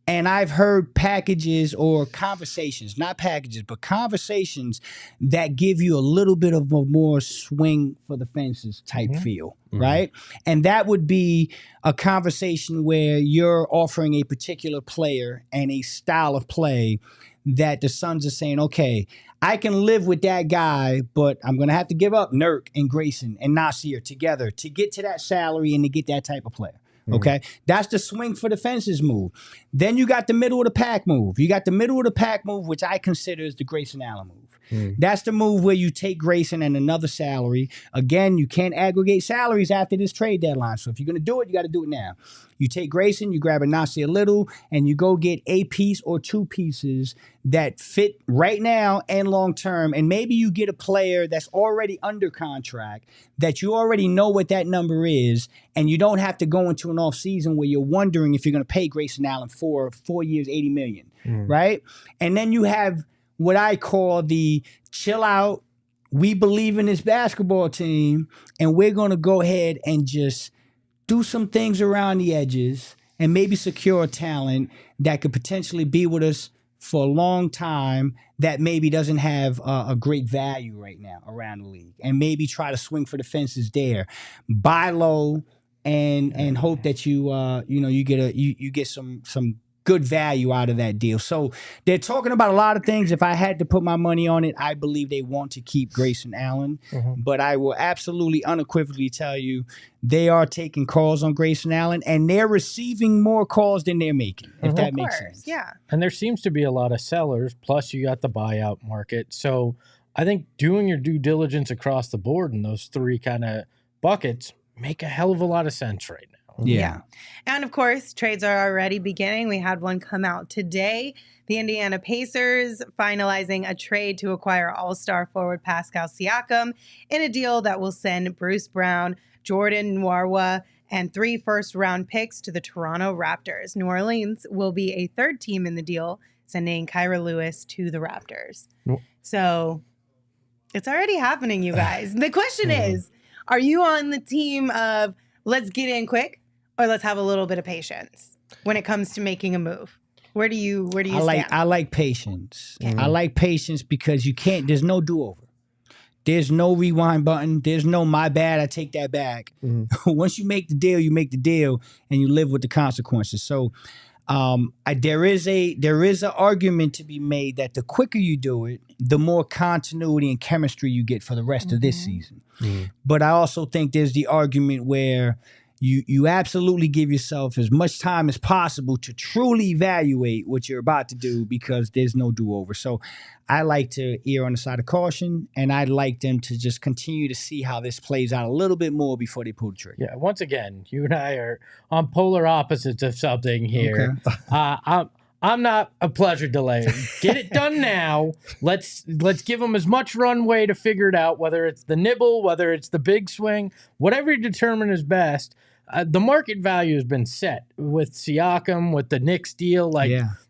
[SPEAKER 3] And I've heard packages or conversations, not packages, but conversations that give you a little bit of a more swing for the fences type feel, right? And that would be a conversation where you're offering a particular player and a style of play that the Suns are saying, okay, I can live with that guy, but I'm going to have to give up Nurk and Grayson and Nasir together to get to that salary and to get that type of player. Okay, that's the swing for the fences move. Then you got the middle of the pack move. You got the middle of the pack move, which I consider is the Grayson Allen move. That's the move where you take Grayson and another salary. Again, you can't aggregate salaries after this trade deadline. So if you're going to do it, you got to do it now. You take Grayson, you grab a Nasir Little, and you go get a piece or two pieces that fit right now and long term. And maybe you get a player that's already under contract that you already know what that number is, and you don't have to go into an offseason where you're wondering if you're going to pay Grayson Allen for 4 years, $80 million, right? And then you have what I call the chill out, we believe in this basketball team, and we're going to go ahead and just do some things around the edges and maybe secure talent that could potentially be with us for a long time that maybe doesn't have a great value right now around the league, and maybe try to swing for the fences there. Buy low and hope that you get some good value out of that deal. So they're talking about a lot of things. If I had to put my money on it, I believe they want to keep Grayson Allen. But I will absolutely unequivocally tell you they are taking calls on Grayson Allen, and they're receiving more calls than they're making, if that makes sense.
[SPEAKER 1] Yeah.
[SPEAKER 2] And there seems to be a lot of sellers, plus you got the buyout market. So I think doing your due diligence across the board in those three kind of buckets make a hell of a lot of sense right now.
[SPEAKER 3] Yeah.
[SPEAKER 1] And of course, trades are already beginning. We had one come out today. The Indiana Pacers finalizing a trade to acquire all-star forward Pascal Siakam in a deal that will send Bruce Brown, Jordan Nwora, and 3 first-round picks to the Toronto Raptors. New Orleans will be a third team in the deal, sending Kyra Lewis to the Raptors. So it's already happening, you guys. The question is, are you on the team of let's get in quick, or let's have a little bit of patience when it comes to making a move? Where do you stand?
[SPEAKER 3] I like patience. I like patience because you can't, there's no do-over. There's no rewind button. There's no my bad, I take that back. Once you make the deal, you make the deal, and you live with the consequences. So there is an argument to be made that the quicker you do it, the more continuity and chemistry you get for the rest of this season. But I also think there's the argument where you absolutely give yourself as much time as possible to truly evaluate what you're about to do, because there's no do-over. So I like to err on the side of caution, and I'd like them to just continue to see how this plays out a little bit more before they pull the trigger.
[SPEAKER 2] Yeah, once again, you and I are on polar opposites of something here. Okay. I'm not a pleasure delay. Get it done now. Let's give them as much runway to figure it out, whether it's the nibble, whether it's the big swing, whatever you determine is best. The market value has been set with Siakam, with the Knicks deal.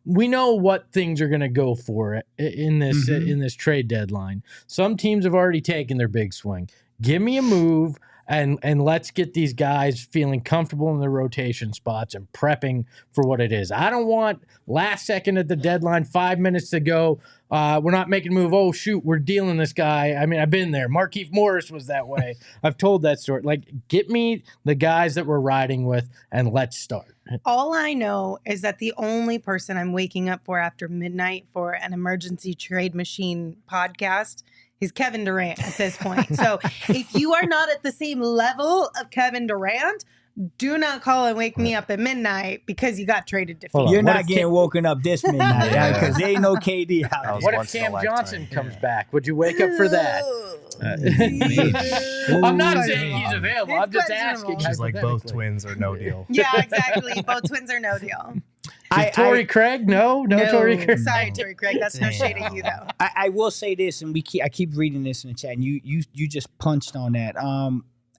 [SPEAKER 2] We know what things are going to go for in this trade deadline. Some teams have already taken their big swing. Give me a move. And let's get these guys feeling comfortable in their rotation spots and prepping for what it is. I don't want last second at the deadline, 5 minutes to go, we're not making a move. Oh, shoot, we're dealing this guy. I mean, I've been there. Markieff Morris was that way. I've told that story. Get me the guys that we're riding with, and let's start.
[SPEAKER 1] All I know is that the only person I'm waking up for after midnight for an emergency trade machine podcast is Kevin Durant at this point. So if you are not at the same level of Kevin Durant, do not call and wake me up at midnight because you got traded to Phoenix.
[SPEAKER 3] You're not getting woken up this midnight because there ain't no KD out there.
[SPEAKER 2] What if Cam Johnson comes back? Would you wake up for that? I'm not saying he's available. I'm just asking.
[SPEAKER 4] She's like, both twins are no deal.
[SPEAKER 1] Yeah, exactly. Both twins are no deal.
[SPEAKER 2] Torrey Craig? No, Torrey Craig.
[SPEAKER 1] Sorry, Torrey Craig. That's no shade at you, though.
[SPEAKER 3] I will say this, and I keep reading this in the chat, and you just punched on that.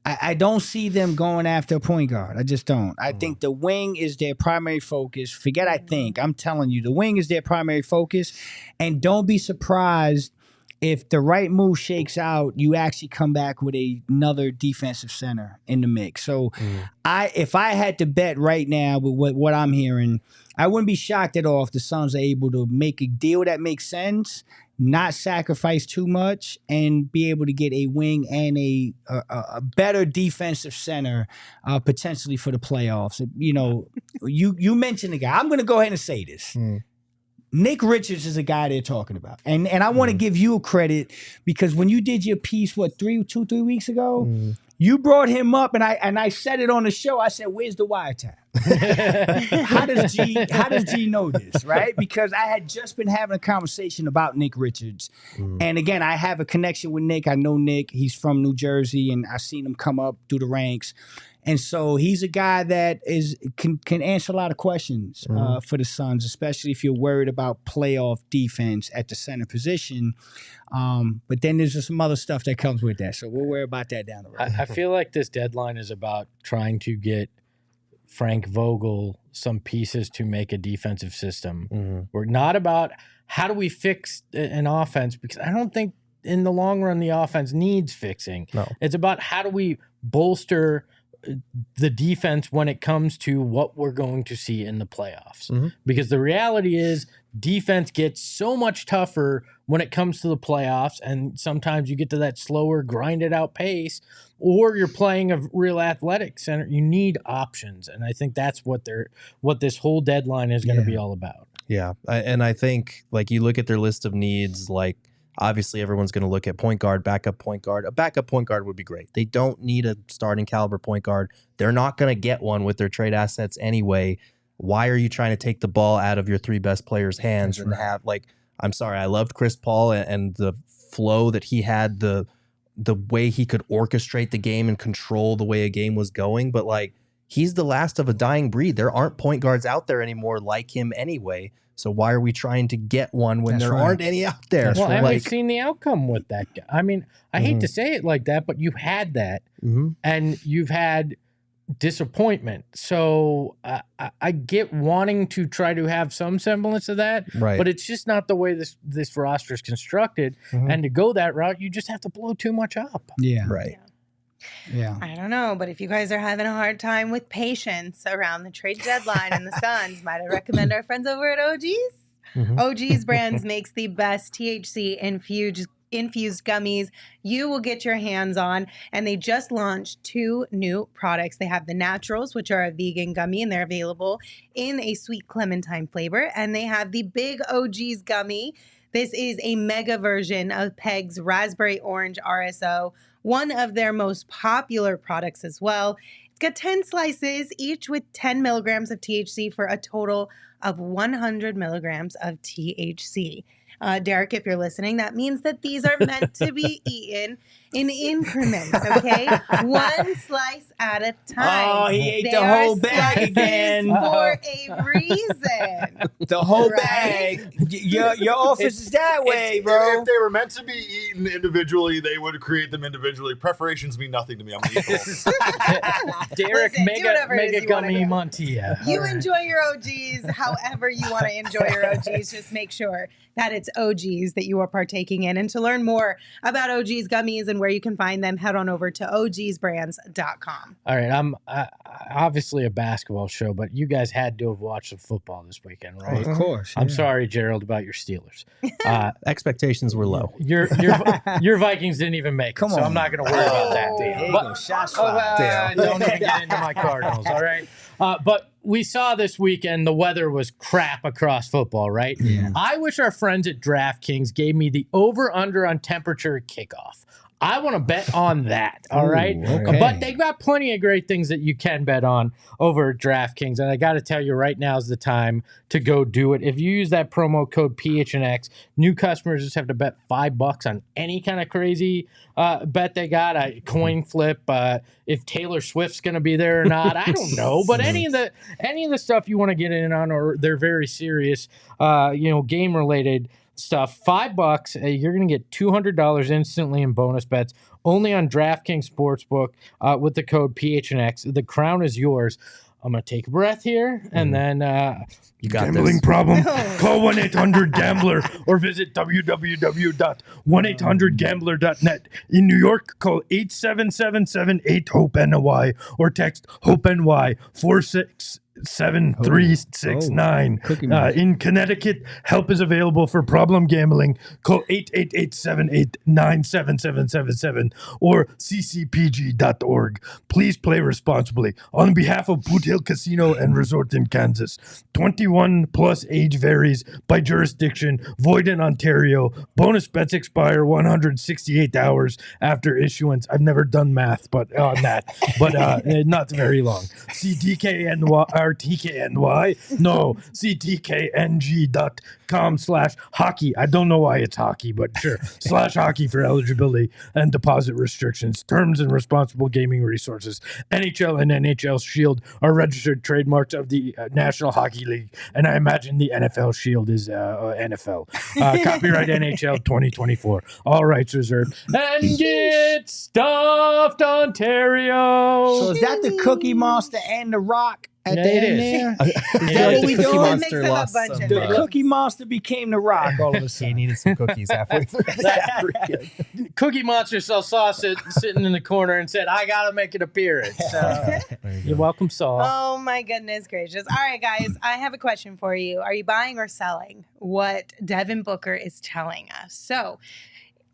[SPEAKER 3] I don't see them going after a point guard. I just don't. I think the wing is their primary focus. Forget I think. I'm telling you, the wing is their primary focus. And don't be surprised if the right move shakes out, you actually come back with another defensive center in the mix. So if I had to bet right now with what I'm hearing, I wouldn't be shocked at all if the Suns are able to make a deal that makes sense, not sacrifice too much, and be able to get a wing and a better defensive center potentially for the playoffs. You mentioned the guy. I'm going to go ahead and say this. Nick Richards is a guy they're talking about. And I want to give you credit because when you did your piece, 2-3 weeks ago, you brought him up, and I said it on the show. I said, where's the wiretap? How does G know this, right? Because I had just been having a conversation about Nick Richards. And again, I have a connection with Nick. I know Nick. He's from New Jersey, and I've seen him come up through the ranks. And so he's a guy that can answer a lot of questions for the Suns, especially if you're worried about playoff defense at the center position. But then there's just some other stuff that comes with that. So we'll worry about that down the road.
[SPEAKER 2] I feel like this deadline is about trying to get Frank Vogel some pieces to make a defensive system. We're not about how do we fix an offense, because I don't think in the long run the offense needs fixing. No. It's about how do we bolster the defense when it comes to what we're going to see in the playoffs. Because the reality is defense gets so much tougher when it comes to the playoffs, and sometimes you get to that slower, grinded out pace, or you're playing a real athletic center. You need options, and I think that's what this whole deadline is going to be all about.
[SPEAKER 4] Yeah, and I think, like, you look at their list of needs, like, obviously everyone's going to look at point guard, backup point guard. A backup point guard would be great. They don't need a starting caliber point guard. They're not going to get one with their trade assets anyway. Why are you trying to take the ball out of your three best players' hands and have, like, I'm sorry, I loved Chris Paul and the flow that he had, the way he could orchestrate the game and control the way a game was going. But, like, he's the last of a dying breed. There aren't point guards out there anymore like him anyway. So why are we trying to get one when there aren't any out there?
[SPEAKER 2] Well, and we've seen the outcome with that guy. I mean, I hate to say it like that, but you had that, and you've had disappointment. So I get wanting to try to have some semblance of that, but it's just not the way this roster is constructed. And to go that route, you just have to blow too much up.
[SPEAKER 3] Yeah.
[SPEAKER 1] I don't know, but if you guys are having a hard time with patience around the trade deadline and the Suns, might I recommend our friends over at OG's? OG's Brands makes the best THC infused gummies you will get your hands on, and they just launched 2 new products. They have the Naturals, which are a vegan gummy, and they're available in a sweet clementine flavor, and they have the Big OG's gummy. This is a mega version of Peg's Raspberry Orange RSO, one of their most popular products as well. It's got 10 slices, each with 10 milligrams of THC for a total of 100 milligrams of THC. Derek, if you're listening, that means that these are meant to be eaten in increments, okay? One slice at a time.
[SPEAKER 3] Oh, he ate the whole bag again.
[SPEAKER 1] For a reason.
[SPEAKER 3] The whole bag. Your office is that way, bro.
[SPEAKER 6] If they were meant to be eaten individually, they would create them individually. Preparations mean nothing to me. I'm going to eat both.
[SPEAKER 2] Derek, mega gummy Montilla.
[SPEAKER 1] You enjoy your OGs however you want to enjoy your OGs. Just make sure that it's OGs that you are partaking in. And to learn more about OGs gummies and where you can find them, head on over to ogsbrands.com.
[SPEAKER 2] All right, I'm obviously a basketball show, but you guys had to have watched some football this weekend, right?
[SPEAKER 3] Of course.
[SPEAKER 2] I'm sorry, Gerald, about your Steelers.
[SPEAKER 4] Expectations were low.
[SPEAKER 2] Your Vikings didn't even make it, so I'm not going to worry about that.
[SPEAKER 3] There you go. Shots fired.
[SPEAKER 2] Don't even get into my Cardinals, all right? But we saw this weekend the weather was crap across football, right?
[SPEAKER 3] Yeah.
[SPEAKER 2] I wish our friends at DraftKings gave me the over-under on temperature kickoff. I want to bet on that, all right?
[SPEAKER 3] Okay.
[SPEAKER 2] But they got plenty of great things that you can bet on over at DraftKings, and I got to tell you, right now is the time to go do it. If you use that promo code PHNX, new customers just have to bet $5 on any kind of crazy bet they got. A coin flip, if Taylor Swift's going to be there or not, I don't know. But any of the stuff you want to get in on, or they're very serious, game related stuff, $5, you're going to get $200 instantly in bonus bets only on DraftKings Sportsbook with the code PHNX. The crown is yours. I'm going to take a breath here, and then
[SPEAKER 4] You got
[SPEAKER 7] Gambling
[SPEAKER 4] this.
[SPEAKER 7] problem? Call 1-800-GAMBLER or visit www.1800gambler.net. In New York, call 877-78-HOPE-NY or text HOPE-NY 7369. In Connecticut, help is available for problem gambling. Call 888-78-97777 or ccpg.org. Please play responsibly. On behalf of Boot Hill Casino and Resort in Kansas, 21 plus age varies by jurisdiction, void in Ontario. Bonus bets expire 168 hours after issuance. I've never done math, but on that, but not very long. See DKNY or TKNY? No, ctkng.com/hockey. I don't know why it's hockey, but sure. /hockey for eligibility and deposit restrictions, terms and responsible gaming resources. NHL and NHL Shield are registered trademarks of the National Hockey League, and I imagine the NFL Shield is NFL. Copyright NHL 2024. All rights reserved. And get stuffed, Ontario.
[SPEAKER 3] So is that the Cookie Monster and the Rock at
[SPEAKER 2] Yeah,
[SPEAKER 3] the
[SPEAKER 2] it
[SPEAKER 3] end
[SPEAKER 2] is.
[SPEAKER 3] there?
[SPEAKER 4] Is
[SPEAKER 3] that what we
[SPEAKER 4] Cookie
[SPEAKER 3] doing?
[SPEAKER 4] Monster
[SPEAKER 1] Mix up a
[SPEAKER 4] lost
[SPEAKER 1] bunch
[SPEAKER 4] some,
[SPEAKER 1] of
[SPEAKER 3] The
[SPEAKER 1] things.
[SPEAKER 3] Cookie Monster became the Rock all of a
[SPEAKER 4] he
[SPEAKER 3] sudden.
[SPEAKER 4] needed some cookies halfway through.
[SPEAKER 2] Cookie Monster saw Saw sitting in the corner and said, I got to make an appearance. You're welcome, Saw.
[SPEAKER 1] Oh my goodness gracious. All right, guys, I have a question for you. Are you buying or selling what Devin Booker is telling us? So,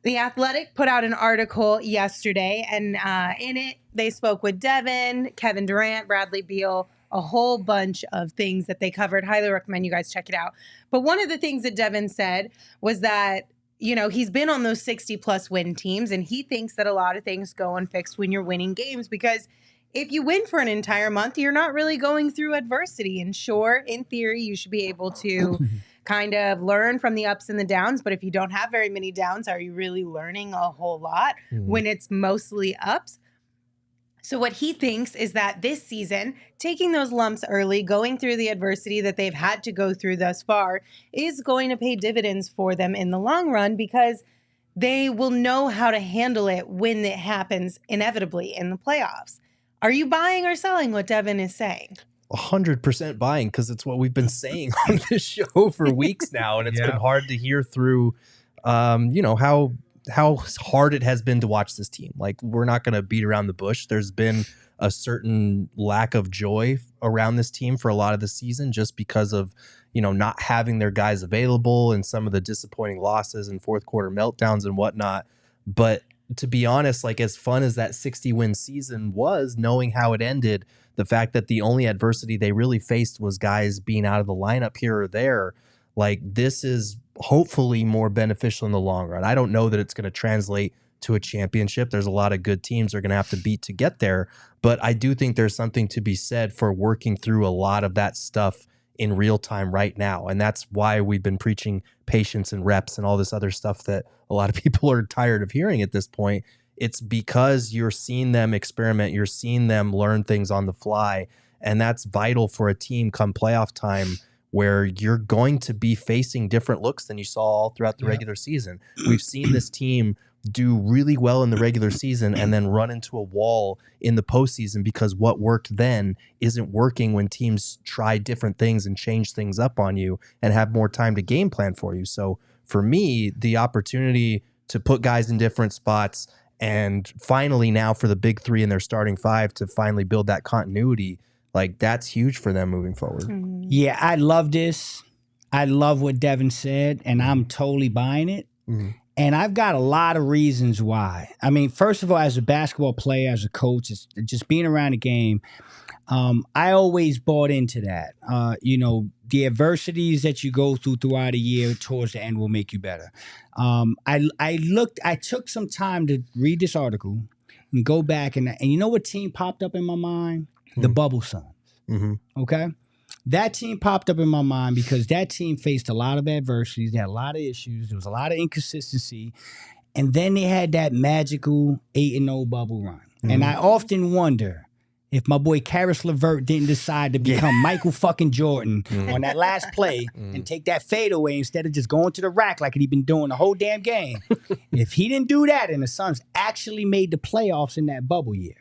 [SPEAKER 1] The Athletic put out an article yesterday, and in it, they spoke with Devin, Kevin Durant, Bradley Beal, a whole bunch of things that they covered. Highly recommend you guys check it out. But one of the things that Devin said was that, you know, he's been on those 60-plus win teams, and he thinks that a lot of things go unfixed when you're winning games because if you win for an entire month, you're not really going through adversity. And sure, in theory, you should be able to kind of learn from the ups and the downs. But if you don't have very many downs, are you really learning a whole lot when it's mostly ups? So what he thinks is that this season, taking those lumps early, going through the adversity that they've had to go through thus far, is going to pay dividends for them in the long run because they will know how to handle it when it happens inevitably in the playoffs. Are you buying or selling what Devin is saying?
[SPEAKER 4] 100% buying because it's what we've been saying on this show for weeks now, and it's been hard to hear through. You know how hard it has been to watch this team. Like, we're not going to beat around the bush. There's been a certain lack of joy around this team for a lot of the season just because of, you know, not having their guys available and some of the disappointing losses and fourth quarter meltdowns and whatnot. But to be honest, like, as fun as that 60-win season was, knowing how it ended, the fact that the only adversity they really faced was guys being out of the lineup here or there, like, this is hopefully more beneficial in the long run. I don't know that it's going to translate to a championship. There's a lot of good teams they're going to have to beat to get there, but I do think there's something to be said for working through a lot of that stuff in real time right now. And that's why we've been preaching patience and reps and all this other stuff that a lot of people are tired of hearing at this point. It's because you're seeing them experiment. You're seeing them learn things on the fly. And that's vital for a team come playoff time where you're going to be facing different looks than you saw all throughout the regular season. We've seen this team do really well in the regular season and then run into a wall in the postseason because what worked then isn't working when teams try different things and change things up on you and have more time to game plan for you. So for me, the opportunity to put guys in different spots and finally now for the big three in their starting five to finally build that continuity, like, that's huge for them moving forward.
[SPEAKER 3] Yeah, I love this. I love what Devin said, and I'm totally buying it. And I've got a lot of reasons why. I mean, first of all, as a basketball player, as a coach, it's just being around the game, I always bought into that. You know, the adversities that you go through throughout the year towards the end will make you better. I took some time to read this article and go back, and you know what team popped up in my mind? The Bubble Suns. Okay? That team popped up in my mind because that team faced a lot of adversities. They had a lot of issues. There was a lot of inconsistency. And then they had that magical 8-0 bubble run. And I often wonder if my boy Karis LeVert didn't decide to become Michael fucking Jordan on that last play and take that fadeaway instead of just going to the rack like he'd been doing the whole damn game. If he didn't do that and the Suns actually made the playoffs in that bubble year,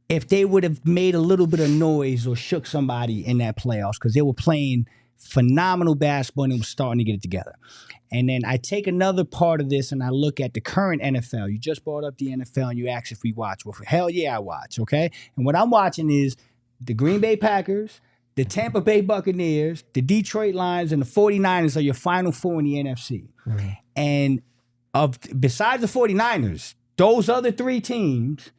[SPEAKER 3] if they would have made a little bit of noise or shook somebody in that playoffs because they were playing phenomenal basketball and they were starting to get it together. And then I take another part of this and I look at the current NFL. You just brought up the NFL and you asked if we watch. Well, hell yeah, I watch, okay? And what I'm watching is the Green Bay Packers, the Tampa Bay Buccaneers, the Detroit Lions, and the 49ers are your final four in the NFC. And besides the 49ers, those other three teams,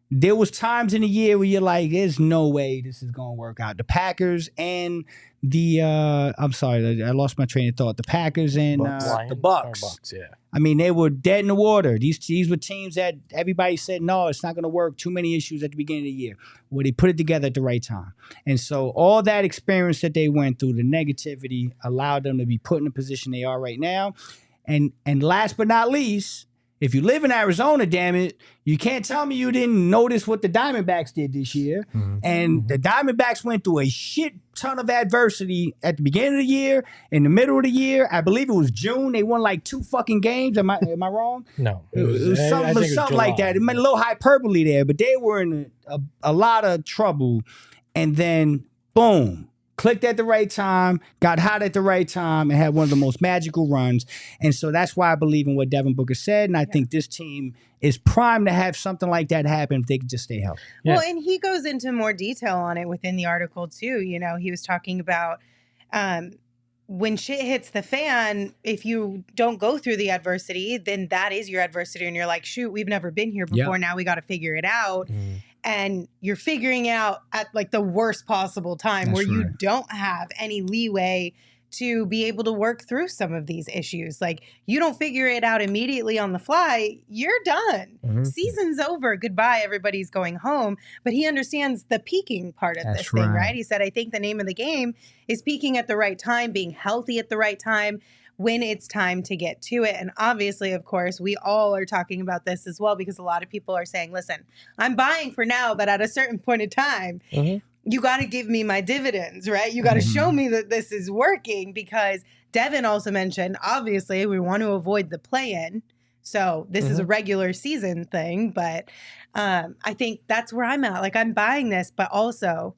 [SPEAKER 3] there was times in the year where you're like, there's no way this is going to work out. The Packers and the, I'm sorry, I lost my train of thought. The Packers and the Bucks.
[SPEAKER 2] Yeah.
[SPEAKER 3] I mean, they were dead in the water. These were teams that everybody said, no, it's not going to work. Too many issues at the beginning of the year. Well, they put it together at the right time. And so all that experience that they went through, the negativity, allowed them to be put in the position they are right now. And last but not least, if you live in Arizona, damn it, you can't tell me you didn't notice what the Diamondbacks did this year. And the Diamondbacks went through a shit ton of adversity at the beginning of the year, in the middle of the year. I believe it was June. They won like 2 fucking games. Am I wrong?
[SPEAKER 2] No.
[SPEAKER 3] It was something like that. It meant a little hyperbole there, but they were in a lot of trouble. And then, boom. Clicked at the right time, got hot at the right time, and had one of the most magical runs. And so that's why I believe in what Devin Booker said. And I think this team is primed to have something like that happen if they could just stay healthy.
[SPEAKER 1] Well, and he goes into more detail on it within the article, too. You know, he was talking about when shit hits the fan, if you don't go through the adversity, then that is your adversity. And you're like, shoot, we've never been here before. Now we got to figure it out. And you're figuring out at like the worst possible time where you don't have any leeway to be able to work through some of these issues. Like, you don't figure it out immediately on the fly, you're done. Season's over. Goodbye. Everybody's going home. But he understands the peaking part of this thing, right? He said, I think the name of the game is peaking at the right time, being healthy at the right time, when it's time to get to it. And obviously, of course, we all are talking about this as well, because a lot of people are saying, listen, I'm buying for now, but at a certain point in time, you got to give me my dividends, right? You got to show me that this is working, because Devin also mentioned, obviously, we want to avoid the play-in. So this is a regular season thing, but I think that's where I'm at. Like, I'm buying this, but also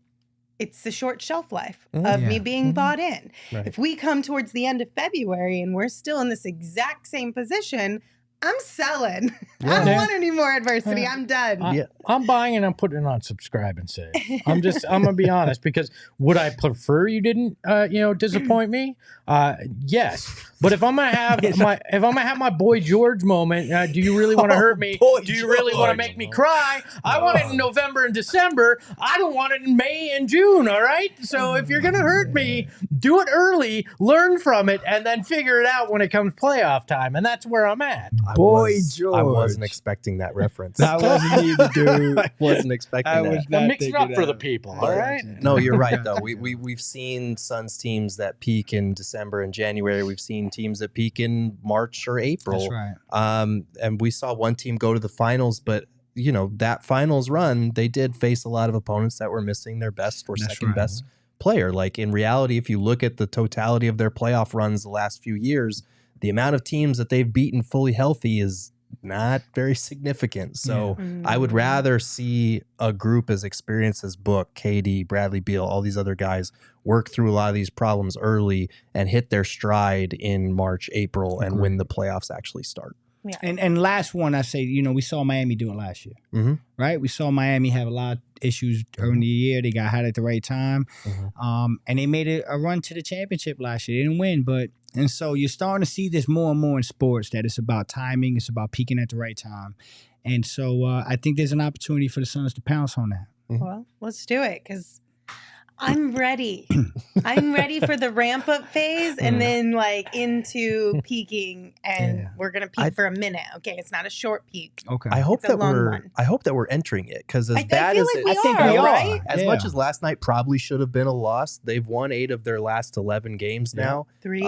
[SPEAKER 1] it's the short shelf life of me being bought in. If we come towards the end of February and we're still in this exact same position, I'm selling. I don't want any more adversity. I'm done.
[SPEAKER 2] I'm buying and I'm putting it on subscribe and save. I'm gonna be honest, because would I prefer you didn't disappoint me? Yes. But if I'm gonna have my Boy George moment, do you really want to hurt me? Do you really want to make me cry? I want it in November and December. I don't want it in May and June, all right? So if you're gonna hurt me, do it early, learn from it, and then figure it out when it comes playoff time. And that's where I'm at.
[SPEAKER 3] George.
[SPEAKER 4] I wasn't expecting that reference.
[SPEAKER 3] I wasn't either, dude.
[SPEAKER 4] I wasn't expecting that.
[SPEAKER 2] I'm mixing up for the people, all right?
[SPEAKER 4] No, you're right, though. We've seen Suns teams that peak in December and January. We've seen teams that peak in March or April.
[SPEAKER 3] That's right.
[SPEAKER 4] And we saw one team go to the finals, but that finals run, they did face a lot of opponents that were missing their best or second best player. Like, in reality, if you look at the totality of their playoff runs the last few years, the amount of teams that they've beaten fully healthy is not very significant. So I would rather see a group as experienced as Book, KD, Bradley Beal, all these other guys work through a lot of these problems early and hit their stride in March, April, and when the playoffs actually start.
[SPEAKER 1] Yeah.
[SPEAKER 3] And last one, I say, we saw Miami do it last year, right? We saw Miami have a lot of issues early in the year. They got hot at the right time, and they made a run to the championship last year. They didn't win, and so you're starting to see this more and more in sports, that it's about timing, it's about peaking at the right time. And so I think there's an opportunity for the Suns to pounce on that.
[SPEAKER 1] Well, let's do it, because I'm ready. I'm ready for the ramp up phase and then like into peaking, and we're gonna peak for a minute. Okay, it's not a short peak.
[SPEAKER 3] Okay.
[SPEAKER 4] I hope that we're entering it, because as bad
[SPEAKER 1] feel
[SPEAKER 4] as
[SPEAKER 1] like
[SPEAKER 4] it,
[SPEAKER 1] we
[SPEAKER 4] I think
[SPEAKER 1] are,
[SPEAKER 4] we
[SPEAKER 1] right?
[SPEAKER 4] As much as last night probably should have been a loss, they've won 8 of their last 11 games now.
[SPEAKER 1] 3.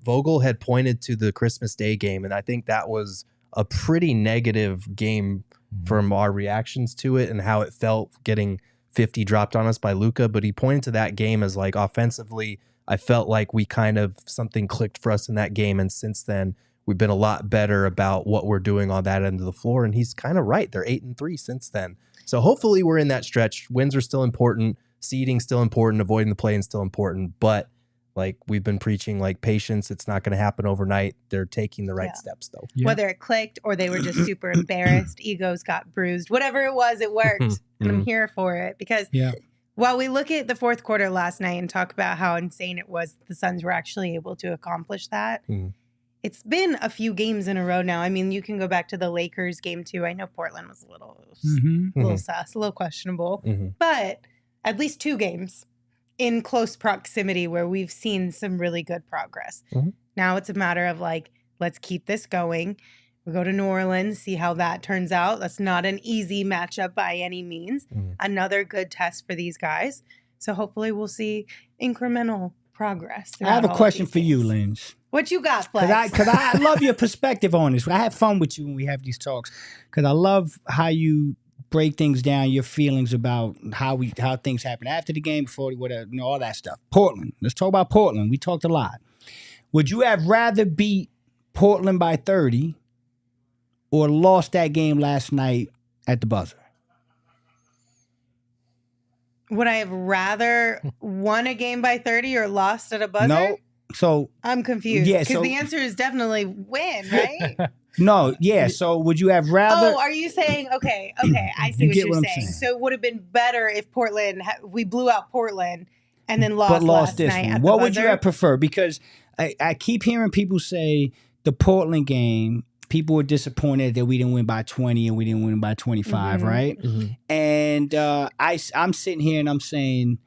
[SPEAKER 4] Vogel had pointed to the Christmas Day game, and I think that was a pretty negative game from our reactions to it and how it felt getting 50 dropped on us by Luka. But he pointed to that game as like, offensively, I felt like we kind of, something clicked for us in that game. And since then, we've been a lot better about what we're doing on that end of the floor. And he's kind of right. They're 8-3 since then. So hopefully we're in that stretch. Wins are still important. Seeding still important. Avoiding the play-in still important. But like we've been preaching, like, patience. It's not going to happen overnight. They're taking the right steps, though.
[SPEAKER 1] Yeah. Whether it clicked or they were just super embarrassed, egos got bruised, whatever it was, it worked. And I'm here for it, because While we look at the fourth quarter last night and talk about how insane it was, the Suns were actually able to accomplish that. It's been a few games in a row now. I mean, you can go back to the Lakers game too. I know Portland was a little sus, a little questionable, but at least 2 games in close proximity where we've seen some really good progress. Now it's a matter of like, let's keep this going. We go to New Orleans, see how that turns out. That's not an easy matchup by any means. Another good test for these guys. So hopefully we'll see incremental progress.
[SPEAKER 3] I have a question for you, Linz.
[SPEAKER 1] What you got, Flex?
[SPEAKER 3] Because I love your perspective on this. I have fun with you when we have these talks because I love how you break things down, your feelings about how things happen after the game, before, whatever, all that stuff. Portland. Let's talk about Portland. We talked a lot. Would you have rather beat Portland by 30 or lost that game last night at the buzzer?
[SPEAKER 1] Would I have rather won a game by 30 or lost at a buzzer?
[SPEAKER 3] No. So
[SPEAKER 1] I'm confused.
[SPEAKER 3] Yeah,
[SPEAKER 1] because
[SPEAKER 3] so
[SPEAKER 1] the answer is definitely win, right?
[SPEAKER 3] no, yeah. So would you have rather?
[SPEAKER 1] Oh, are you saying okay? I see
[SPEAKER 3] You
[SPEAKER 1] what
[SPEAKER 3] get
[SPEAKER 1] you're
[SPEAKER 3] what I'm
[SPEAKER 1] saying.
[SPEAKER 3] saying.
[SPEAKER 1] So it would have been better if we blew out Portland and then
[SPEAKER 3] but
[SPEAKER 1] lost
[SPEAKER 3] lost
[SPEAKER 1] last
[SPEAKER 3] this
[SPEAKER 1] night
[SPEAKER 3] one.
[SPEAKER 1] at the
[SPEAKER 3] What would you
[SPEAKER 1] buzzer?
[SPEAKER 3] have preferred? Because I keep hearing people say the Portland game, people were disappointed that we didn't win by 20 and we didn't win by 25, right? And I'm sitting here and I'm saying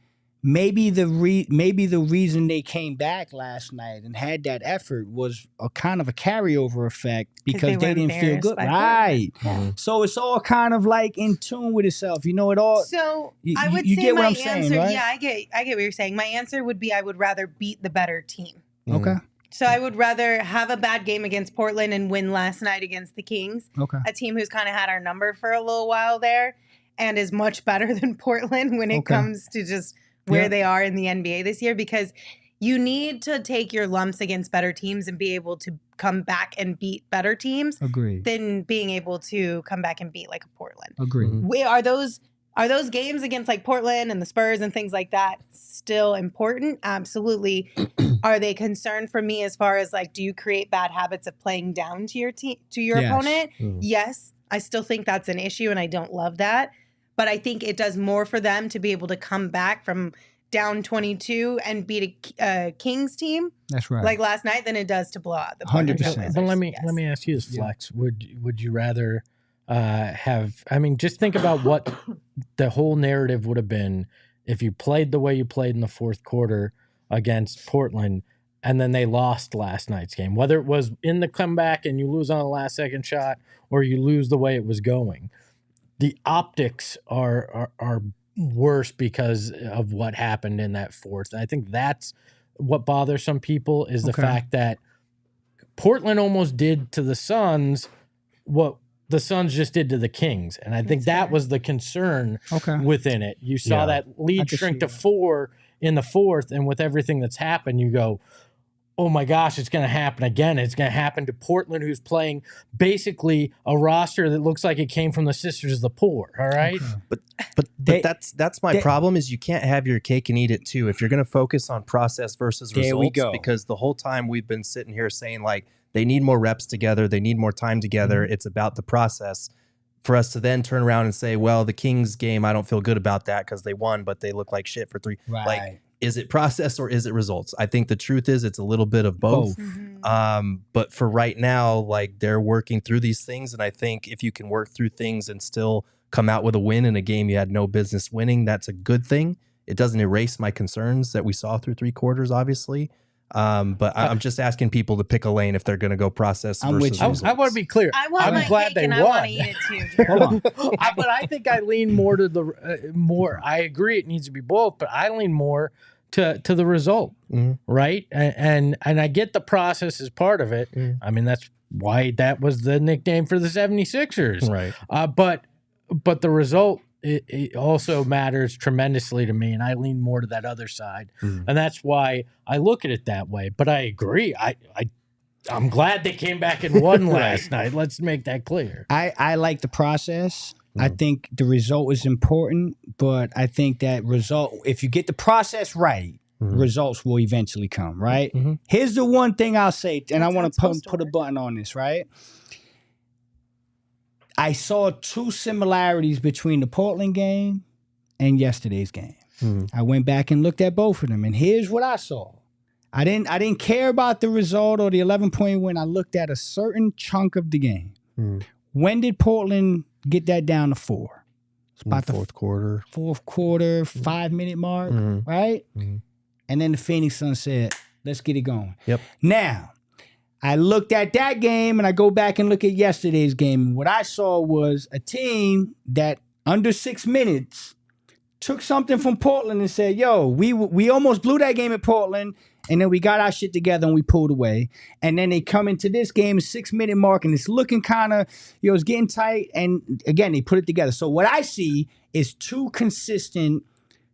[SPEAKER 3] maybe the reason they came back last night and had that effort was a kind of a carryover effect because they didn't feel good, right? So it's all kind of like in tune with itself, it all.
[SPEAKER 1] So I would
[SPEAKER 3] you
[SPEAKER 1] say
[SPEAKER 3] get
[SPEAKER 1] my
[SPEAKER 3] what I'm
[SPEAKER 1] answer.
[SPEAKER 3] saying, right?
[SPEAKER 1] Yeah, I get what you're saying. My answer would be I would rather beat the better team.
[SPEAKER 3] Okay.
[SPEAKER 1] So I would rather have a bad game against Portland and win last night against the Kings.
[SPEAKER 3] Okay.
[SPEAKER 1] A team who's kind of had our number for a little while there and is much better than Portland when it comes to just where they are in the NBA this year, because you need to take your lumps against better teams and be able to come back and beat better teams.
[SPEAKER 3] Agreed.
[SPEAKER 1] Than being able to come back and beat like a Portland.
[SPEAKER 3] Agreed.
[SPEAKER 1] Are those games against like Portland and the Spurs and things like that still important? Absolutely. Are they concerned for me as far as like, do you create bad habits of playing down to your opponent? Yes, I still think that's an issue and I don't love that. But I think it does more for them to be able to come back from down 22 and beat a Kings team.
[SPEAKER 3] That's right.
[SPEAKER 1] Like last night than it does to blow out the
[SPEAKER 3] 100%.
[SPEAKER 2] But let me ask you this, Flex. Would you rather just think about what the whole narrative would have been if you played the way you played in the fourth quarter against Portland and then they lost last night's game, whether it was in the comeback and you lose on a last second shot or you lose the way it was going. The optics are worse because of what happened in that fourth. And I think that's what bothers some people is the fact that Portland almost did to the Suns what the Suns just did to the Kings. And I think that was the concern within it. You saw that lead shrink to 4 in the fourth, and with everything that's happened, you go, oh my gosh, it's going to happen again. It's going to happen to Portland, who's playing basically a roster that looks like it came from the Sisters of the Poor. All right.
[SPEAKER 4] But that's my problem is you can't have your cake and eat it too. If you're going to focus on process versus results, because the whole time we've been sitting here saying like they need more reps together, they need more time together. It's about the process. For us to then turn around and say, well, the Kings game, I don't feel good about that because they won, but they look like shit for 3.
[SPEAKER 3] Right.
[SPEAKER 4] Like, is it process or is it results? I think the truth is it's a little bit of both. But for right now, like they're working through these things. And I think if you can work through things and still come out with a win in a game you had no business winning, that's a good thing. It doesn't erase my concerns that we saw through 3 quarters, obviously. But I'm just asking people to pick a lane if they're going to go process versus results.
[SPEAKER 2] I want to be clear.
[SPEAKER 1] I'm
[SPEAKER 2] glad they won.
[SPEAKER 1] I want to eat it too.
[SPEAKER 3] Hold on.
[SPEAKER 2] But I think I lean more to the more. I agree it needs to be both, but I lean more to the result, right? And I get the process as part of it. I mean, that's why that was the nickname for the 76ers.
[SPEAKER 4] Right.
[SPEAKER 2] But the result it also matters tremendously to me, and I lean more to that other side, and that's why I look at it that way. But I agree. I'm glad they came back and won last night. Let's make that clear.
[SPEAKER 3] I like the process. I think the result is important, but I think that result, if you get the process right, results will eventually come, right? Here's the one thing I'll say, and I want to put a button on this, right? I saw 2 similarities between the Portland game and yesterday's game. I went back and looked at both of them, and here's what I saw. I didn't care about the result or the 11-point win. I looked at a certain chunk of the game. When did Portland get that down to 4? It's about the
[SPEAKER 4] fourth quarter.
[SPEAKER 3] 5-minute mark, right? And then the Phoenix Suns said, let's get it going.
[SPEAKER 4] Yep.
[SPEAKER 3] Now, I looked at that game and I go back and look at yesterday's game. And what I saw was a team that under 6 minutes took something from Portland and said, yo, we almost blew that game at Portland, and then we got our shit together and we pulled away. And then they come into this game, 6-minute mark, and it's looking kind of, it's getting tight. And again, they put it together. So what I see is 2 consistent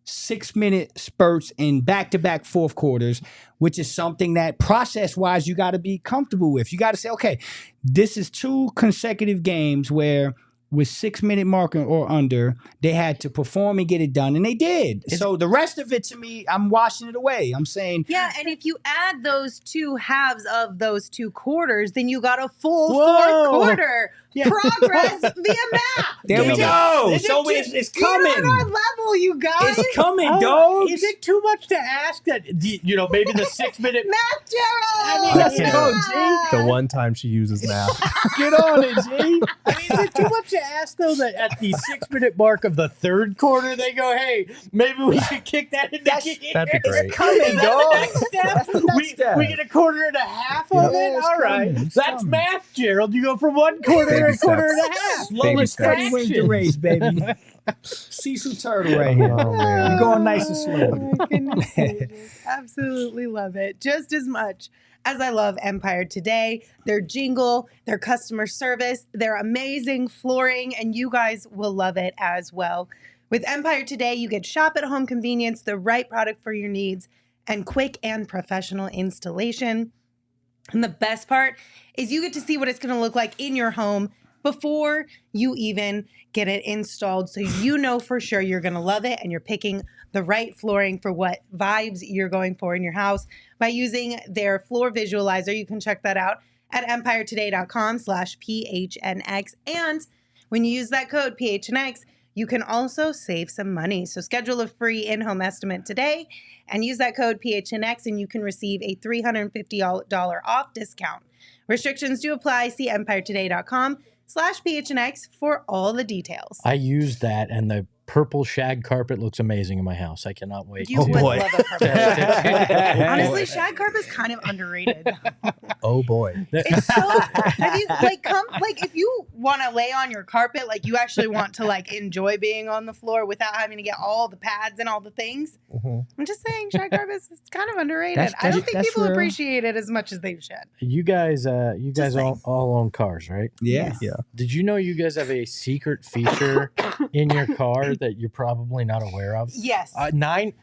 [SPEAKER 3] 6-minute spurts in back-to-back fourth quarters, which is something that process-wise you got to be comfortable with. You got to say, okay, this is 2 consecutive games where with 6-minute mark or under, they had to perform and get it done, and they did. So the rest of it, to me, I'm washing it away. I'm saying,
[SPEAKER 1] yeah, and if you add those 2 halves of those 2 quarters, then you got a full fourth quarter progress via math.
[SPEAKER 3] There we go. So it's coming.
[SPEAKER 1] You're on our level, you guys.
[SPEAKER 3] It's coming, dogs.
[SPEAKER 2] Is it too much to ask that, maybe the 6-minute...
[SPEAKER 1] Math, Gerald!
[SPEAKER 3] Let's go, G.
[SPEAKER 4] The one time she uses math.
[SPEAKER 3] Get on it, G.
[SPEAKER 2] I mean, is it too much to ask, though, that at the 6-minute mark of the third quarter, they go, hey, maybe we should kick that into gear?
[SPEAKER 4] That'd be great.
[SPEAKER 3] Coming, dog.
[SPEAKER 2] That's the next step. We get a quarter and a half of it? All right. That's math, Gerald. You go from 1 quarter to a quarter and a half.
[SPEAKER 3] Slow and steady wins the race, baby. Cecil Turtle right here.
[SPEAKER 4] Oh, man.
[SPEAKER 3] You're going nice and
[SPEAKER 1] Oh
[SPEAKER 3] slow.
[SPEAKER 1] my goodness gracious. Absolutely love it. Just as much as I love Empire Today, their jingle, their customer service, their amazing flooring, and you guys will love it as well. With Empire Today, you get shop at home convenience, the right product for your needs, and quick and professional installation. And the best part is you get to see what it's going to look like in your home before you even get it installed. So you know for sure you're going to love it and you're picking the right flooring for what vibes you're going for in your house by using their floor visualizer. You can check that out at empiretoday.com/PHNX. And when you use that code PHNX, you can also save some money. So schedule a free in-home estimate today and use that code PHNX and you can receive a $350 off discount. Restrictions do apply. See empiretoday.com/PHNX for all the details.
[SPEAKER 2] I used that, and the purple shag carpet looks amazing in my house. I cannot wait.
[SPEAKER 1] You would love a purple shag. Honestly, shag carpet is kind of underrated.
[SPEAKER 4] Oh boy.
[SPEAKER 1] It's so. Have you if you want to lay on your carpet, you actually want to enjoy being on the floor without having to get all the pads and all the things. I'm just saying, shag carpet is kind of underrated. I don't think people appreciate it as much as they should.
[SPEAKER 2] You guys all own cars, right?
[SPEAKER 3] Yeah.
[SPEAKER 2] Did you know you guys have a secret feature in your car that you're probably not aware of?
[SPEAKER 1] Yes.
[SPEAKER 2] 9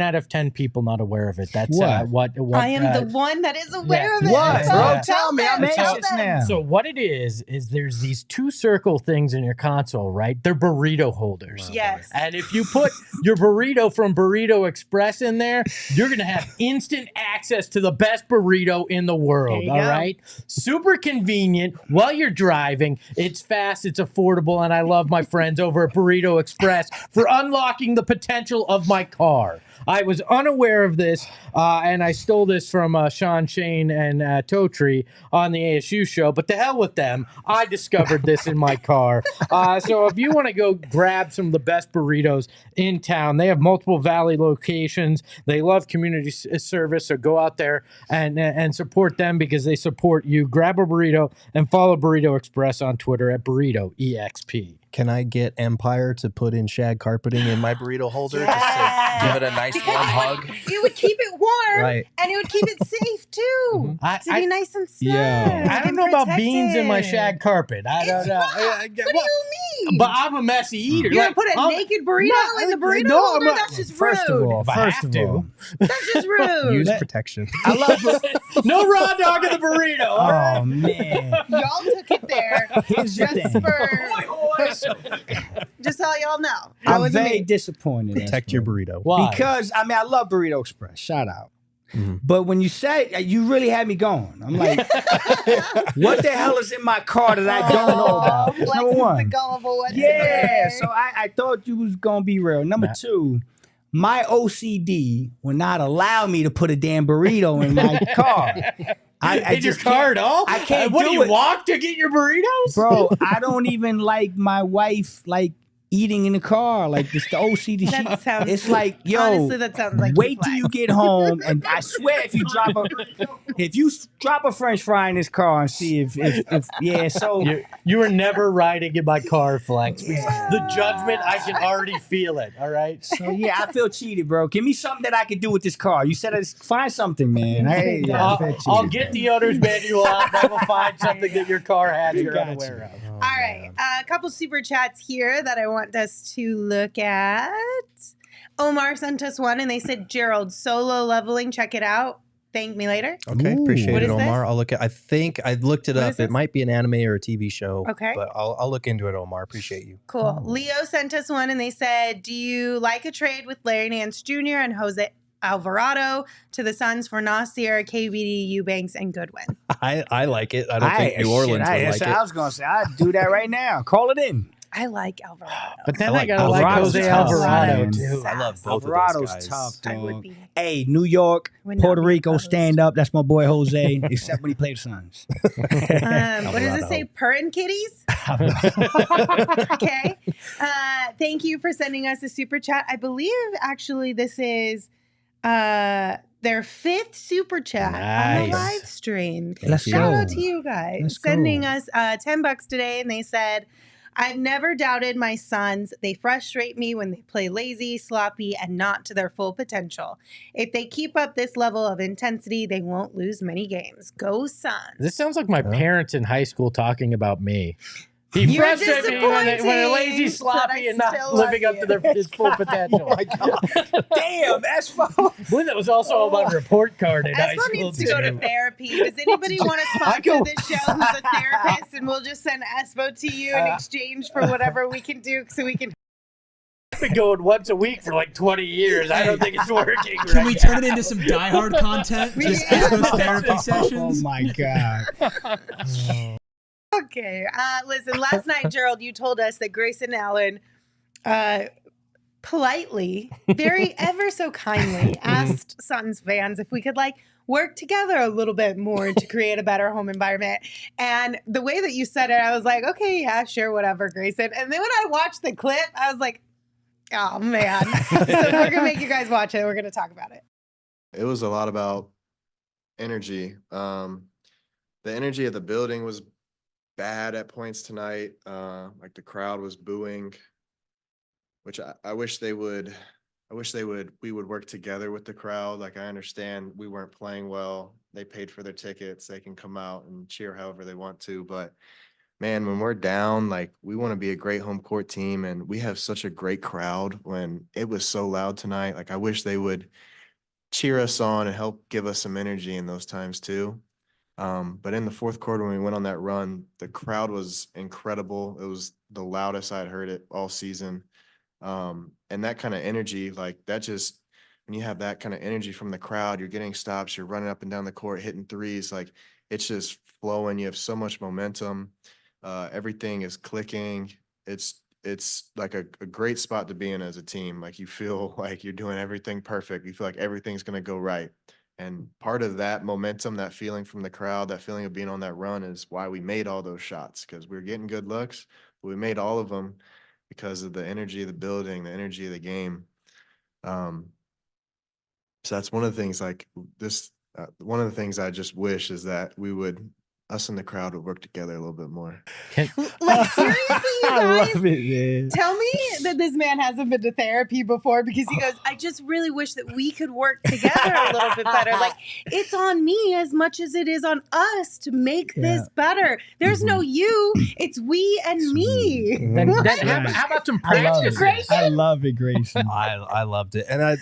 [SPEAKER 2] out of 10 people not aware of it. That's
[SPEAKER 3] what?
[SPEAKER 2] what
[SPEAKER 1] I am the one that is aware of it.
[SPEAKER 3] What,
[SPEAKER 1] So
[SPEAKER 3] bro? Tell me. I'm anxious now.
[SPEAKER 2] So what it is there's these 2 circle things in your console, right? They're burrito holders.
[SPEAKER 1] Yes.
[SPEAKER 2] And if you put your burrito from Burrito Express in there, you're going to have instant access to the best burrito in the world.
[SPEAKER 1] There
[SPEAKER 2] All
[SPEAKER 1] you go.
[SPEAKER 2] right. Super convenient while you're driving. It's fast, it's affordable, and I love my friends over at Burrito Express for unlocking the potential of my car. I was unaware of this, and I stole this from Sean Shane and Totri on the ASU show, but to hell with them. I discovered this in my car. So if you want to go grab some of the best burritos in town, they have multiple Valley locations. They love community service, so go out there and support them because they support you. Grab a burrito and follow Burrito Express on Twitter at BurritoEXP.
[SPEAKER 4] Can I get Empire to put in shag carpeting in my burrito holder just to give it a nice warm hug?
[SPEAKER 1] It would keep it warm,
[SPEAKER 4] Right.
[SPEAKER 1] and it would keep it safe too. To be nice and snug.
[SPEAKER 2] I don't know about beans in my
[SPEAKER 1] protected.
[SPEAKER 2] shag carpet. I don't know.
[SPEAKER 1] What do you mean?
[SPEAKER 2] But I'm a messy eater.
[SPEAKER 1] You're gonna put a naked burrito in the burrito holder? That's just rude.
[SPEAKER 3] First of all,
[SPEAKER 1] That's just rude.
[SPEAKER 4] Use protection.
[SPEAKER 3] I love
[SPEAKER 2] No raw dog in the burrito. All right.
[SPEAKER 3] Oh man.
[SPEAKER 1] Y'all took it there
[SPEAKER 3] Here's the
[SPEAKER 1] just
[SPEAKER 3] thing.
[SPEAKER 1] just so y'all know. That
[SPEAKER 3] I'm
[SPEAKER 1] wasn't
[SPEAKER 3] very
[SPEAKER 1] me.
[SPEAKER 3] disappointed.
[SPEAKER 4] Protect your burrito.
[SPEAKER 2] Why?
[SPEAKER 3] Because I love Burrito Express. Shout out. But when you said you really had me going, I'm like, what the hell is in my car that I don't know about?
[SPEAKER 1] Flex
[SPEAKER 3] Number
[SPEAKER 1] is the
[SPEAKER 3] one.
[SPEAKER 1] gullible one
[SPEAKER 3] Yeah.
[SPEAKER 1] today.
[SPEAKER 3] So I thought you was gonna be real. Number 2, my OCD will not allow me to put a damn burrito in my car.
[SPEAKER 2] In your car at all?
[SPEAKER 3] I can't
[SPEAKER 2] What
[SPEAKER 3] do
[SPEAKER 2] do you
[SPEAKER 3] it.
[SPEAKER 2] walk to get your burritos?
[SPEAKER 3] Bro, I don't even like my wife eating in the car. Like this, the OCD.
[SPEAKER 1] That sounds.
[SPEAKER 3] It's like, yo,
[SPEAKER 1] honestly, that sounds like
[SPEAKER 3] wait till you get home, and I swear if you drop a French fry in this car and see if yeah. So
[SPEAKER 2] You were never riding in my car, Flex. The judgment, I can already feel it. All right.
[SPEAKER 3] so yeah, I feel cheated, bro. Give me something that I can do with this car. You said find something, man.
[SPEAKER 2] I'll get the owner's manual out. I will find something that your car has you're unaware of.
[SPEAKER 1] All right. A couple super chats here that I want us to look at. Omar sent us one and they said, Gerald, solo leveling. Check it out. Thank me later.
[SPEAKER 4] Okay,
[SPEAKER 3] Ooh.
[SPEAKER 4] appreciate
[SPEAKER 1] What
[SPEAKER 4] it,
[SPEAKER 1] is
[SPEAKER 4] Omar.
[SPEAKER 1] this?
[SPEAKER 4] I'll look at. I think I looked it
[SPEAKER 1] What
[SPEAKER 4] up.
[SPEAKER 1] is this?
[SPEAKER 4] It might be an anime or a TV show.
[SPEAKER 1] Okay.
[SPEAKER 4] but I'll look into it, Omar. Appreciate you.
[SPEAKER 1] Cool. Leo sent us one and they said, do you like a trade with Larry Nance Jr. and Jose Alvarado to the Suns for Nasir, KVD, Eubanks, and Goodwin?
[SPEAKER 4] I like it. I don't think New Orleans would like it.
[SPEAKER 3] I was gonna say I'd do that right now. Call it in.
[SPEAKER 1] I like Alvarado.
[SPEAKER 2] But then
[SPEAKER 4] I
[SPEAKER 2] I
[SPEAKER 4] like
[SPEAKER 2] gotta like
[SPEAKER 3] Alvarado's
[SPEAKER 2] Jose
[SPEAKER 3] tough,
[SPEAKER 2] Alvarado
[SPEAKER 3] man.
[SPEAKER 2] too.
[SPEAKER 4] I love both
[SPEAKER 3] Alvarado's
[SPEAKER 4] of those guys.
[SPEAKER 3] tough,
[SPEAKER 1] I would
[SPEAKER 3] dog.
[SPEAKER 1] be.
[SPEAKER 3] Hey, New York,
[SPEAKER 1] Would not
[SPEAKER 3] Puerto
[SPEAKER 1] be
[SPEAKER 3] Rico,
[SPEAKER 1] opposed.
[SPEAKER 3] stand up. That's my boy Jose. Except when he played the Suns.
[SPEAKER 1] What does it
[SPEAKER 4] Alvarado.
[SPEAKER 1] say? Purrin' kitties? Okay. Thank you for sending us a super chat. I believe actually this is their 5th super chat on the
[SPEAKER 2] Nice.
[SPEAKER 1] live stream.
[SPEAKER 3] Let's
[SPEAKER 1] Shout
[SPEAKER 3] go.
[SPEAKER 1] out to you guys
[SPEAKER 3] Let's
[SPEAKER 1] sending
[SPEAKER 3] go.
[SPEAKER 1] us $10 today, and they said, I've never doubted my Suns. They frustrate me when they play lazy, sloppy, and not to their full potential. If they keep up this level of intensity, they won't lose many games. Go Suns.
[SPEAKER 2] This sounds like my parents in high school talking about me. He
[SPEAKER 1] You're
[SPEAKER 2] frustrates me when they're lazy,
[SPEAKER 1] disappointing,
[SPEAKER 2] sloppy,
[SPEAKER 1] but I
[SPEAKER 2] and not
[SPEAKER 1] still love
[SPEAKER 2] living up
[SPEAKER 1] you.
[SPEAKER 2] to their his full potential.
[SPEAKER 3] Oh my God. Damn, that's fun.
[SPEAKER 2] Well, that was also on my report card in high
[SPEAKER 1] Espo
[SPEAKER 2] school.
[SPEAKER 1] needs to go to
[SPEAKER 2] too.
[SPEAKER 1] therapy. Does anybody want to
[SPEAKER 2] I
[SPEAKER 1] sponsor
[SPEAKER 2] go-
[SPEAKER 1] this show who's a therapist, and we'll just send Espo to you in exchange for whatever we can do so we can.
[SPEAKER 2] I've been going once a week for like 20 years. I don't think it's working.
[SPEAKER 8] Can we turn it into some diehard content?
[SPEAKER 1] We
[SPEAKER 8] Just
[SPEAKER 1] can.
[SPEAKER 8] Espo's therapy
[SPEAKER 3] Oh
[SPEAKER 8] sessions?
[SPEAKER 3] my God.
[SPEAKER 1] Okay. Listen, last night, Gerald, you told us that Grayson Allen politely, very ever so kindly asked Suns fans if we could work together a little bit more to create a better home environment. And the way that you said it, I was like, okay, yeah, sure, whatever, Grayson. And then when I watched the clip, I was like, oh, man. So we're going to make you guys watch it. We're going to talk about it.
[SPEAKER 9] It was a lot about energy. The energy of the building was bad at points tonight. Like the crowd was booing, which I wish they would. We would work together with the crowd. Like I understand we weren't playing well. They paid for their tickets. They can come out and cheer however they want to. But man, when we're down, like we want to be a great home court team, and we have such a great crowd. When it was so loud tonight, like I wish they would cheer us on and help give us some energy in those times too. But in the fourth quarter, when we went on that run, the crowd was incredible. It was the loudest I'd heard it all season. And that kind of energy, like that just, when you have that kind of energy from the crowd, you're getting stops, you're running up and down the court, hitting threes, like it's just flowing. You have so much momentum. Everything is clicking. It's like a great spot to be in as a team. Like you feel like you're doing everything perfect. You feel like everything's going to go right. And part of that momentum, that feeling from the crowd, that feeling of being on that run is why we made all those shots, because we were getting good looks. But we made all of them because of the energy of the building, the energy of the game. So that's one of the things like this. One of the things I just wish is that us and the crowd would work together a little bit more.
[SPEAKER 1] Like, seriously, you
[SPEAKER 3] I
[SPEAKER 1] guys?
[SPEAKER 3] love it, man.
[SPEAKER 1] Tell me that this man hasn't been to therapy before, because he goes, I just really wish that we could work together a little bit better. Like, it's on me as much as it is on us to make this better. There's no you, it's we and me.
[SPEAKER 2] Then how about some practice?
[SPEAKER 1] Grayson?
[SPEAKER 3] I love it, Grayson.
[SPEAKER 4] I loved it, and I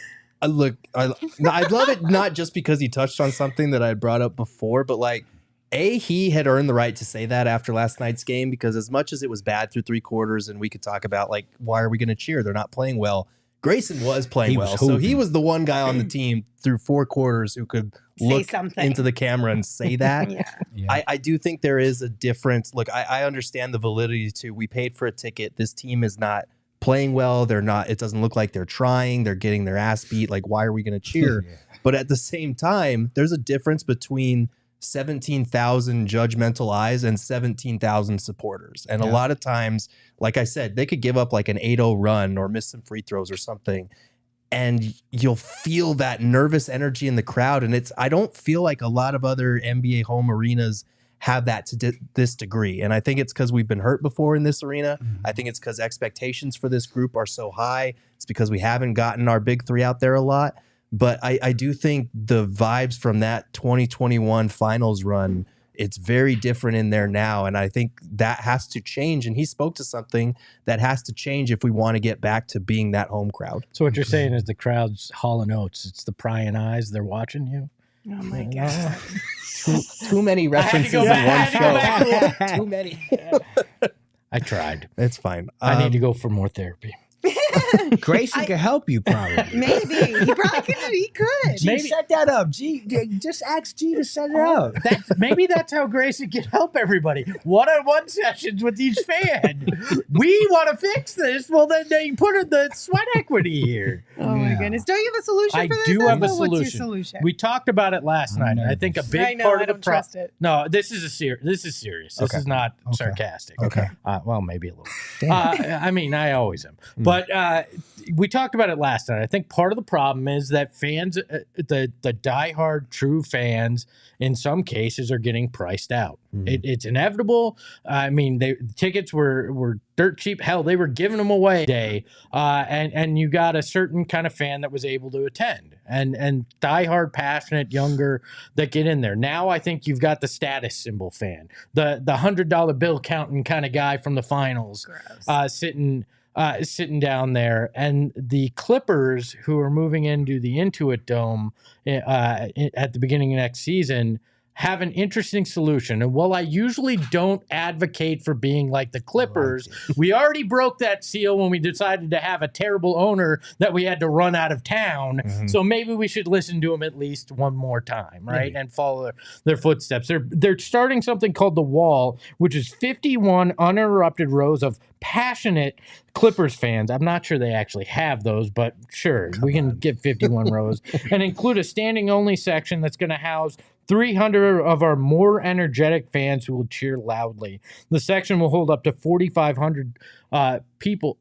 [SPEAKER 4] love it not just because he touched on something that I had brought up before, but like. He had earned the right to say that after last night's game, because as much as it was bad through 3 quarters and we could talk about like, why are we going to cheer? They're not playing well. Grayson was playing
[SPEAKER 3] He was
[SPEAKER 4] well. So he
[SPEAKER 3] hooping.
[SPEAKER 4] was the one guy on the team through 4 quarters who could look
[SPEAKER 1] something
[SPEAKER 4] into the camera and say that.
[SPEAKER 1] Yeah.
[SPEAKER 4] I do think there is a difference. Look, I understand the validity too. We paid for a ticket. This team is not playing well. They're not, it doesn't look like they're trying. They're getting their ass beat. Like, why are we going to cheer? But at the same time, there's a difference between 17,000 judgmental eyes and 17,000 supporters. And a lot of times, like I said, they could give up like an 8-0 run or miss some free throws or something. And you'll feel that nervous energy in the crowd. And I don't feel like a lot of other NBA home arenas have that to this degree. And I think it's because we've been hurt before in this arena. I think it's because expectations for this group are so high. It's because we haven't gotten our big three out there a lot. But I do think the vibes from that 2021 finals run, it's very different in there now. And I think that has to change. And he spoke to something that has to change if we want to get back to being that home crowd.
[SPEAKER 2] So what you're saying is the crowd's Hall & Oates. It's the prying eyes. They're watching you.
[SPEAKER 1] Oh my God.
[SPEAKER 4] Too many references in one show. Too many.
[SPEAKER 2] I tried.
[SPEAKER 4] It's fine.
[SPEAKER 2] I need to go for more therapy.
[SPEAKER 3] Grayson could help you probably.
[SPEAKER 1] Maybe. He probably could. He could.
[SPEAKER 3] G, set that up. G, just ask G to set it up.
[SPEAKER 2] Maybe that's how Grayson can help everybody. One-on-one sessions with each fan. We want to fix this. Well, then they put in the sweat equity here.
[SPEAKER 1] Oh my goodness. Don't you have a solution for this?
[SPEAKER 2] I do have a
[SPEAKER 1] Espo?
[SPEAKER 2] solution.
[SPEAKER 1] What's your solution?
[SPEAKER 2] We talked about it last night. I think a big part of the
[SPEAKER 1] trust it.
[SPEAKER 2] No, this is serious. This is not sarcastic.
[SPEAKER 3] Okay.
[SPEAKER 2] Well, maybe a little. I mean, I always am. But we talked about it last night. I think part of the problem is that fans, the diehard true fans, in some cases are getting priced out. It's inevitable. I mean, tickets were dirt cheap. Hell, they were giving them away today. And you got a certain kind of fan that was able to attend, and diehard, passionate, younger that get in there. Now I think you've got the status symbol fan, the $100 bill counting kind of guy from the finals, sitting down there. And the Clippers, who are moving into the Intuit Dome at the beginning of next season, have an interesting solution. And while I usually don't advocate for being like the Clippers, we already broke that seal when we decided to have a terrible owner that we had to run out of town. So maybe we should listen to them at least one more time, right? And follow their footsteps. They're starting something called The Wall, which is 51 uninterrupted rows of passionate Clippers fans. I'm not sure they actually have those, but sure, we can get 51 rows and include a standing only section that's going to house 300 of our more energetic fans who will cheer loudly. The section will hold up to 4,500 people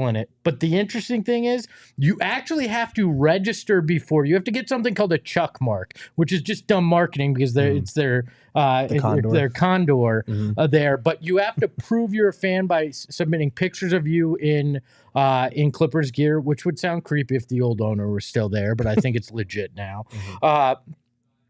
[SPEAKER 2] in it. But the interesting thing is, you actually have to register before. You have to get something called a Chuck mark, which is just dumb marketing because it's their condor there. But you have to prove you're a fan by submitting pictures of you in Clippers gear, which would sound creepy if the old owner were still there, but I think it's legit now.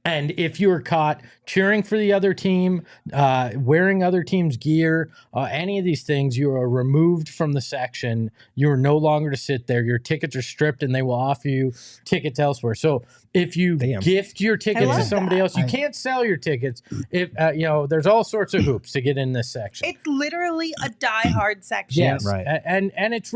[SPEAKER 2] And if you were caught cheering for the other team, wearing other team's gear, any of these things, you are removed from the section. You are no longer to sit there. Your tickets are stripped, and they will offer you tickets elsewhere. So if you gift your tickets to somebody else, you can't sell your tickets. If there's all sorts of hoops to get in this section.
[SPEAKER 1] It's literally a diehard section.
[SPEAKER 2] Yes, right. And it's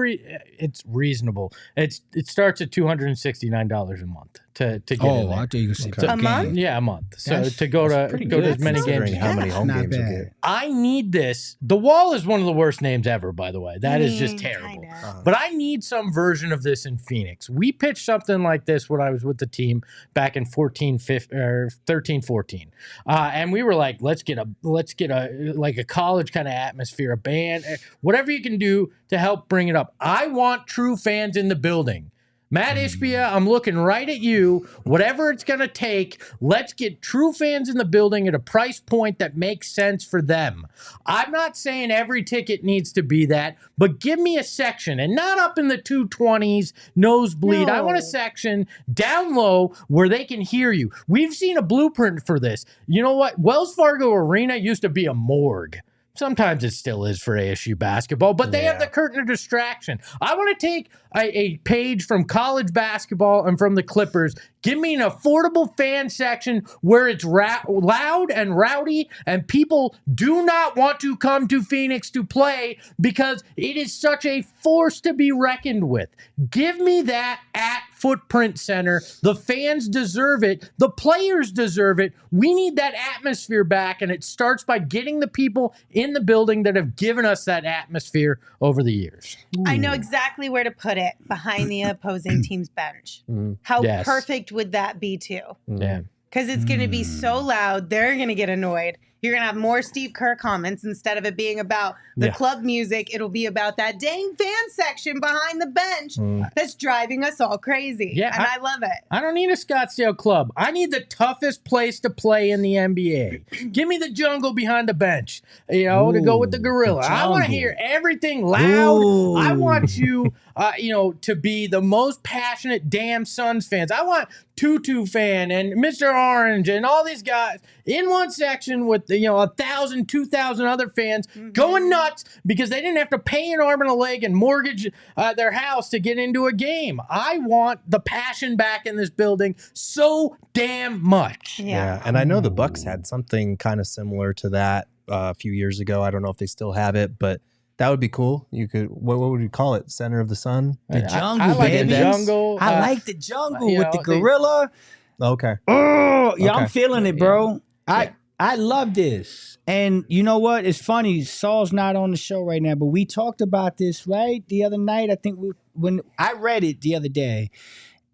[SPEAKER 2] reasonable. It starts at $269 a month to get in there.
[SPEAKER 3] I thought you were going to say
[SPEAKER 1] a month.
[SPEAKER 2] Yeah, a month. So to go to as many games.
[SPEAKER 4] How many home games you get?
[SPEAKER 2] I need this. The Wall is one of the worst names ever, by the way. That is just terrible. But I need some version of this in Phoenix. We pitched something like this when I was with the team back in 13, 14. And we were like, let's get a college kind of atmosphere, a band, whatever you can do to help bring it up. I want true fans in the building. Matt Ishbia, I'm looking right at you. Whatever it's going to take, let's get true fans in the building at a price point that makes sense for them. I'm not saying every ticket needs to be that, but give me a section, and not up in the 220s, nosebleed.
[SPEAKER 1] No.
[SPEAKER 2] I want a section down low where they can hear you. We've seen a blueprint for this. You know what? Wells Fargo Arena used to be a morgue. Sometimes it still is for ASU basketball, but they have the curtain of distraction. I want to take a page from college basketball and from the Clippers. Give me an affordable fan section where it's loud and rowdy and people do not want to come to Phoenix to play because it is such a force to be reckoned with. Give me that at Footprint Center. The fans deserve it. The players deserve it. We need that atmosphere back, and it starts by getting the people in the building that have given us that atmosphere over the years.
[SPEAKER 1] I know exactly where to put it, behind the opposing team's bench. How
[SPEAKER 2] Yes.
[SPEAKER 1] perfect would that be too?
[SPEAKER 2] Yeah.
[SPEAKER 1] Because it's going to be so loud, they're going to get annoyed. You're going to have more Steve Kerr comments. Instead of it being about the club music, it'll be about that dang fan section behind the bench that's driving us all crazy.
[SPEAKER 2] Yeah,
[SPEAKER 1] and I love it.
[SPEAKER 2] I don't need a Scottsdale club. I need the toughest place to play in the NBA. Give me the jungle behind the bench, to go with the gorilla. I want to hear everything loud.
[SPEAKER 3] Ooh.
[SPEAKER 2] I want you, to be the most passionate damn Suns fans. I want Tutu fan and Mr. Orange and all these guys in one section with 1,000, 2,000 other fans going nuts because they didn't have to pay an arm and a leg and mortgage their house to get into a game. I want the passion back in this building so damn much.
[SPEAKER 4] Yeah, and I know the Bucks had something kind of similar to that a few years ago. I don't know if they still have it, but that would be cool. You could, what would you call it? Center of the Sun?
[SPEAKER 3] The jungle,
[SPEAKER 2] I like
[SPEAKER 3] baby.
[SPEAKER 2] the jungle.
[SPEAKER 3] I like the jungle with the gorilla.
[SPEAKER 4] Okay.
[SPEAKER 3] Oh, yeah,
[SPEAKER 4] Okay.
[SPEAKER 3] I'm feeling it, bro. I love this. And you know what? It's funny. Saul's not on the show right now, but we talked about this, right? The other night, I think when I read it the other day,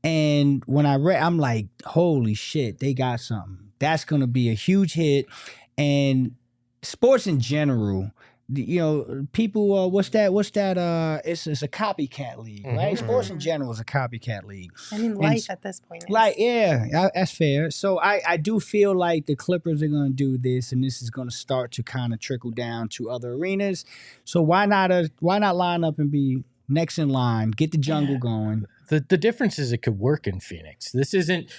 [SPEAKER 3] and when I read, I'm like, holy shit, they got something. That's going to be a huge hit. And sports in general, people, what's that? It's a copycat league, right? Sports in general is a copycat league.
[SPEAKER 1] I mean, life at this point.
[SPEAKER 3] That's fair. So I do feel like the Clippers are going to do this, and this is going to start to kind of trickle down to other arenas. So why not line up and be next in line, get the jungle going?
[SPEAKER 2] The difference is it could work in Phoenix. This isn't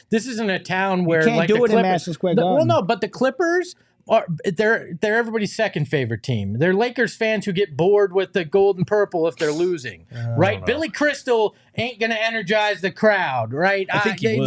[SPEAKER 2] a town where
[SPEAKER 3] You can't
[SPEAKER 2] like
[SPEAKER 3] do
[SPEAKER 2] the
[SPEAKER 3] it in
[SPEAKER 2] Clippers,
[SPEAKER 3] Madison Square Garden.
[SPEAKER 2] Well, no, but the Clippers they're everybody's second favorite team. They're Lakers fans who get bored with the gold and purple if they're losing, right? Billy Crystal ain't gonna energize the crowd, right?
[SPEAKER 4] I think he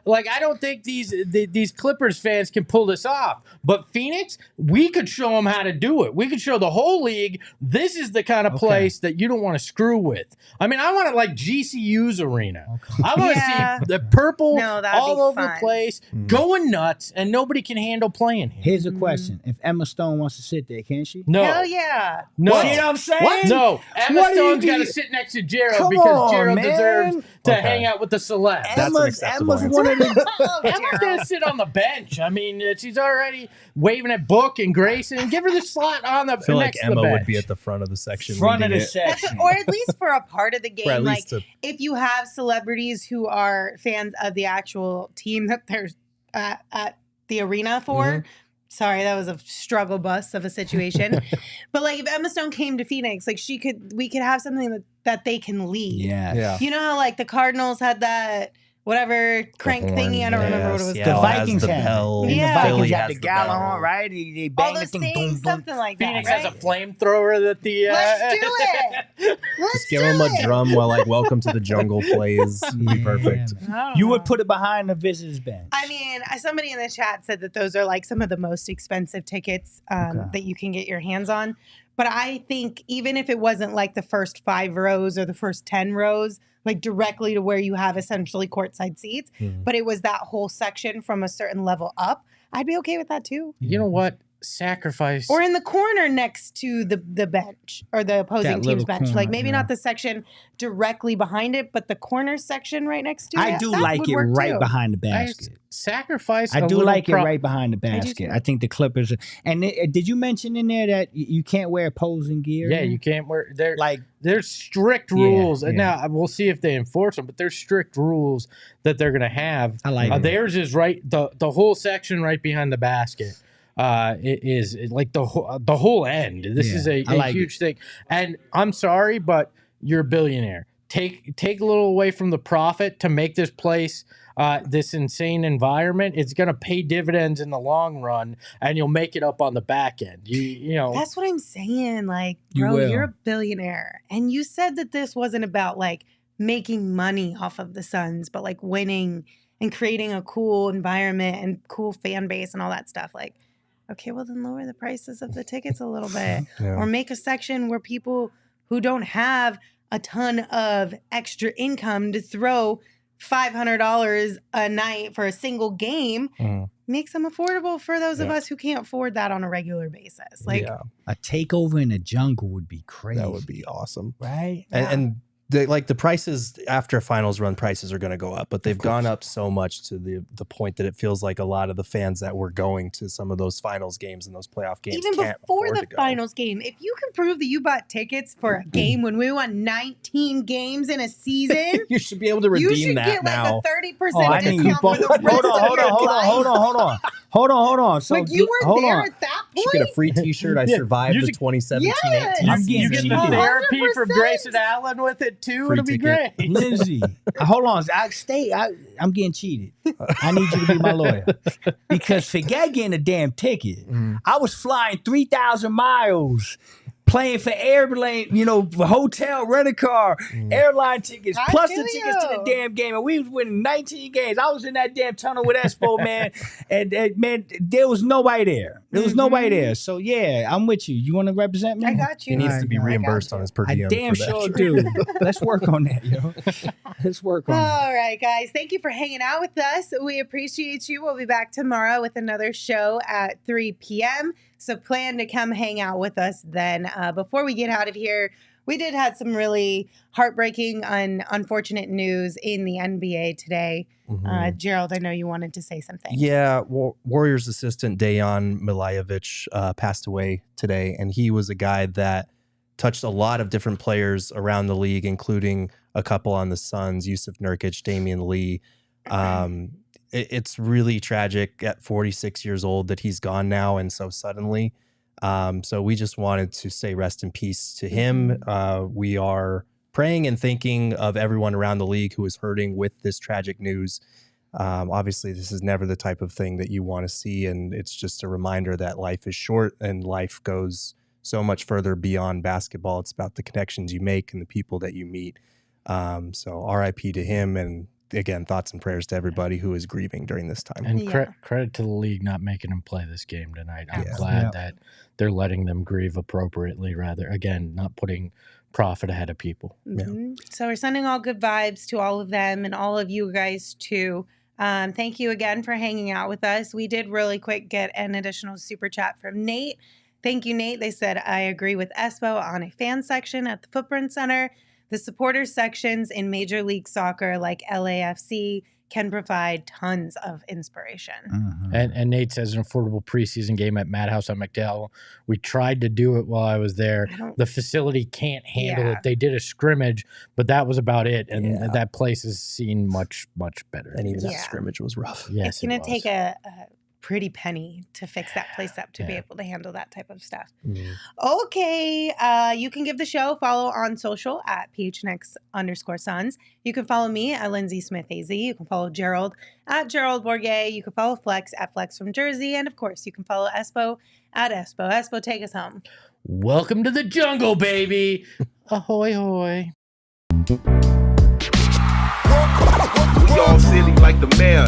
[SPEAKER 4] would.
[SPEAKER 2] I don't think these Clippers fans can pull this off. But Phoenix, we could show them how to do it. We could show the whole league this is the kind of place that you don't want to screw with. I mean, I want it like GCU's arena. I want to see the purple all over the place, going nuts, and nobody can handle playing here.
[SPEAKER 3] Here's a question. If Emma Stone wants to sit there, can she?
[SPEAKER 2] No.
[SPEAKER 1] Hell yeah.
[SPEAKER 2] No.
[SPEAKER 3] See what I'm saying?
[SPEAKER 2] What? No. Emma
[SPEAKER 3] What do you
[SPEAKER 2] Stone's got to
[SPEAKER 3] mean?
[SPEAKER 2] sit next to Gerald
[SPEAKER 3] Come
[SPEAKER 2] because
[SPEAKER 3] on,
[SPEAKER 2] Gerald
[SPEAKER 3] man.
[SPEAKER 2] deserves to hang out with the celebs.
[SPEAKER 4] That's an acceptable answer.
[SPEAKER 3] one of the
[SPEAKER 2] Emma's going to sit on the bench. I mean, she's already waving at Book and Grayson. Give her the slot on the
[SPEAKER 4] I feel like
[SPEAKER 2] next to the
[SPEAKER 4] Emma
[SPEAKER 2] bench.
[SPEAKER 4] would be at the front of the section.
[SPEAKER 3] front of
[SPEAKER 4] leading
[SPEAKER 3] the
[SPEAKER 4] it.
[SPEAKER 3] section.
[SPEAKER 1] Or at least for a part of the
[SPEAKER 4] For at
[SPEAKER 1] game. Like,
[SPEAKER 4] least
[SPEAKER 1] if you have celebrities who are fans of the actual team that they're at the arena for. Sorry, that was a struggle bus of a situation. But like, if Emma Stone came to Phoenix, like we could have something that they can lead.
[SPEAKER 3] Yeah.
[SPEAKER 1] You know how like the Cardinals had that whatever crank thingy? I don't remember what it was
[SPEAKER 3] The
[SPEAKER 4] Seattle
[SPEAKER 1] called.
[SPEAKER 4] has
[SPEAKER 3] Vikings
[SPEAKER 4] the
[SPEAKER 3] had
[SPEAKER 4] bell.
[SPEAKER 3] it. And
[SPEAKER 1] Yeah.
[SPEAKER 3] the
[SPEAKER 4] Philly
[SPEAKER 3] Vikings
[SPEAKER 4] has
[SPEAKER 3] had the
[SPEAKER 4] the
[SPEAKER 3] gallon,
[SPEAKER 4] bell.
[SPEAKER 3] right? They
[SPEAKER 1] All
[SPEAKER 3] bang the
[SPEAKER 1] those
[SPEAKER 3] thing,
[SPEAKER 1] things,
[SPEAKER 3] boom, boom.
[SPEAKER 1] something like that.
[SPEAKER 2] Phoenix
[SPEAKER 1] right?
[SPEAKER 2] has a flamethrower that the...
[SPEAKER 1] Let's do it. Let's
[SPEAKER 4] Just give them a drum while like "Welcome to the Jungle" plays. It'd be perfect.
[SPEAKER 3] You would put it behind the visitors bench.
[SPEAKER 1] I mean, somebody in the chat said that those are like some of the most expensive tickets that you can get your hands on. But I think even if it wasn't like the first 5 rows or the first 10 rows, like directly to where you have essentially courtside seats, but it was that whole section from a certain level up, I'd be okay with that too.
[SPEAKER 2] You know what? Sacrifice.
[SPEAKER 1] Or in the corner next to the bench or the opposing
[SPEAKER 3] That
[SPEAKER 1] team's
[SPEAKER 3] little
[SPEAKER 1] bench.
[SPEAKER 3] corner,
[SPEAKER 1] Like maybe not the section directly behind it, but the corner section right next to it.
[SPEAKER 3] I do
[SPEAKER 1] that
[SPEAKER 3] like
[SPEAKER 1] would
[SPEAKER 3] it
[SPEAKER 1] work
[SPEAKER 3] right
[SPEAKER 1] too.
[SPEAKER 3] behind the basket.
[SPEAKER 2] Sacrifice.
[SPEAKER 3] I
[SPEAKER 2] a
[SPEAKER 3] do
[SPEAKER 2] little
[SPEAKER 3] like it right behind the
[SPEAKER 1] do
[SPEAKER 3] basket.
[SPEAKER 1] too.
[SPEAKER 3] I think the Clippers. And did you mention in there that you can't wear opposing gear?
[SPEAKER 2] Yeah, you can't wear.
[SPEAKER 3] Like
[SPEAKER 2] There's strict rules. And now we'll see if they enforce them, but there's strict rules that they're going to have.
[SPEAKER 3] I like it.
[SPEAKER 2] Theirs is right. The whole section right behind the basket. It is like the whole end. This is a huge thing. And I'm sorry, but you're a billionaire. Take a little away from the profit to make this place this insane environment. It's going to pay dividends in the long run, and you'll make it up on the back end. You know.
[SPEAKER 1] That's what I'm saying. Like,
[SPEAKER 3] You
[SPEAKER 1] bro,
[SPEAKER 3] will.
[SPEAKER 1] you're a billionaire. And you said that this wasn't about like making money off of the Suns, but like winning and creating a cool environment and cool fan base and all that stuff. Like, okay, well then lower the prices of the tickets a little bit. Or make a section where people who don't have a ton of extra income to throw $500 a night for a single game makes them affordable for those of us who can't afford that on a regular basis. Like
[SPEAKER 3] a takeover in the jungle would be crazy.
[SPEAKER 4] That would be awesome.
[SPEAKER 3] Right?
[SPEAKER 4] And the prices after a finals run, prices are going to go up, but they've gone up so much to the point that it feels like a lot of the fans that were going to some of those finals games and those playoff games
[SPEAKER 1] even
[SPEAKER 4] can't
[SPEAKER 1] before
[SPEAKER 4] afford
[SPEAKER 1] the
[SPEAKER 4] to go.
[SPEAKER 1] finals game, if you can prove that you bought tickets for a game when we won 19 games in a season,
[SPEAKER 4] You should be able to
[SPEAKER 1] you
[SPEAKER 4] redeem
[SPEAKER 1] should
[SPEAKER 4] that
[SPEAKER 1] get
[SPEAKER 4] now.
[SPEAKER 1] like a 30%
[SPEAKER 3] Oh, I think you
[SPEAKER 1] discount for the
[SPEAKER 3] bought.
[SPEAKER 1] rest of your life.
[SPEAKER 3] Hold on. So
[SPEAKER 1] Like you were
[SPEAKER 3] hold
[SPEAKER 1] there
[SPEAKER 3] on.
[SPEAKER 1] at that
[SPEAKER 4] You
[SPEAKER 1] point.
[SPEAKER 4] should get a free T-shirt. I survived
[SPEAKER 2] you
[SPEAKER 4] the
[SPEAKER 2] should-
[SPEAKER 4] 2017-18
[SPEAKER 1] Yes.
[SPEAKER 3] I'm
[SPEAKER 2] You
[SPEAKER 3] getting
[SPEAKER 2] get the
[SPEAKER 3] cheated.
[SPEAKER 2] therapy from
[SPEAKER 1] 100%.
[SPEAKER 2] Grayson Allen with it too.
[SPEAKER 4] Free
[SPEAKER 2] It'll be
[SPEAKER 4] ticket.
[SPEAKER 2] great.
[SPEAKER 3] Lindsay, hold on. I'm getting cheated. I need you to be my lawyer. Because forget getting a damn ticket. I was flying 3,000 miles, paying for airplane, for hotel, rent a car, airline tickets,
[SPEAKER 1] I
[SPEAKER 3] plus
[SPEAKER 1] feel
[SPEAKER 3] the tickets to the
[SPEAKER 1] you.
[SPEAKER 3] damn game. And we was winning 19 games. I was in that damn tunnel with Espo, man. And man, there was nobody there. There was nobody there. So yeah, I'm with you. You want to represent me?
[SPEAKER 1] I got you.
[SPEAKER 4] He needs to be
[SPEAKER 1] I got
[SPEAKER 4] reimbursed
[SPEAKER 1] you.
[SPEAKER 4] on his per
[SPEAKER 3] I
[SPEAKER 4] diem.
[SPEAKER 3] damn
[SPEAKER 4] for that
[SPEAKER 3] sure
[SPEAKER 4] shirt.
[SPEAKER 3] do. Let's work on that, yo. Let's work on that.
[SPEAKER 1] All right, guys. Thank you for hanging out with us. We appreciate you. We'll be back tomorrow with another show at 3 p.m. So plan to come hang out with us then. Before we get out of here, we did have some really heartbreaking and unfortunate news in the NBA today. Gerald, I know you wanted to say something.
[SPEAKER 4] Yeah, Warriors assistant Dejan Milajevic passed away today, and he was a guy that touched a lot of different players around the league, including a couple on the Suns, Yusuf Nurkic, Damian Lee. It's really tragic at 46 years old that he's gone now and so suddenly. So we just wanted to say rest in peace to him. We are praying and thinking of everyone around the league who is hurting with this tragic news. Obviously, this is never the type of thing that you want to see, and it's just a reminder that life is short and life goes so much further beyond basketball. It's about the connections you make and the people that you meet. So RIP to him, and again, thoughts and prayers to everybody who is grieving during this time.
[SPEAKER 2] And credit to the league not making him play this game tonight. I'm
[SPEAKER 4] Yeah.
[SPEAKER 2] glad that they're letting them grieve appropriately, rather, again, not putting profit ahead of people.
[SPEAKER 1] So we're sending all good vibes to all of them and all of you guys too. Thank you again for hanging out with us. We did really quick get an additional super chat from Nate. Thank you, Nate. They said, I agree with Espo on a fan section at the Footprint Center. The supporters sections in Major League Soccer like LAFC can provide tons of inspiration.
[SPEAKER 2] And Nate says an affordable preseason game at Madhouse on McDowell. We tried to do it while I was there. The facility can't handle it. They did a scrimmage, but that was about it. And that place has seen much, much better.
[SPEAKER 4] And even that scrimmage was rough.
[SPEAKER 2] Yes,
[SPEAKER 1] It's going to take a pretty penny to fix that place up to be able to handle that type of stuff. Okay. You can give the show a follow on social at PHNX_Suns. You can follow me at Lindsay Smith AZ. You can follow Gerald at Gerald Bourget. You can follow Flex at Flex from Jersey. And of course, you can follow Espo at Espo. Espo, take us home.
[SPEAKER 2] Welcome to the jungle, baby. Ahoy, hoy.
[SPEAKER 10] We all silly like the mayor.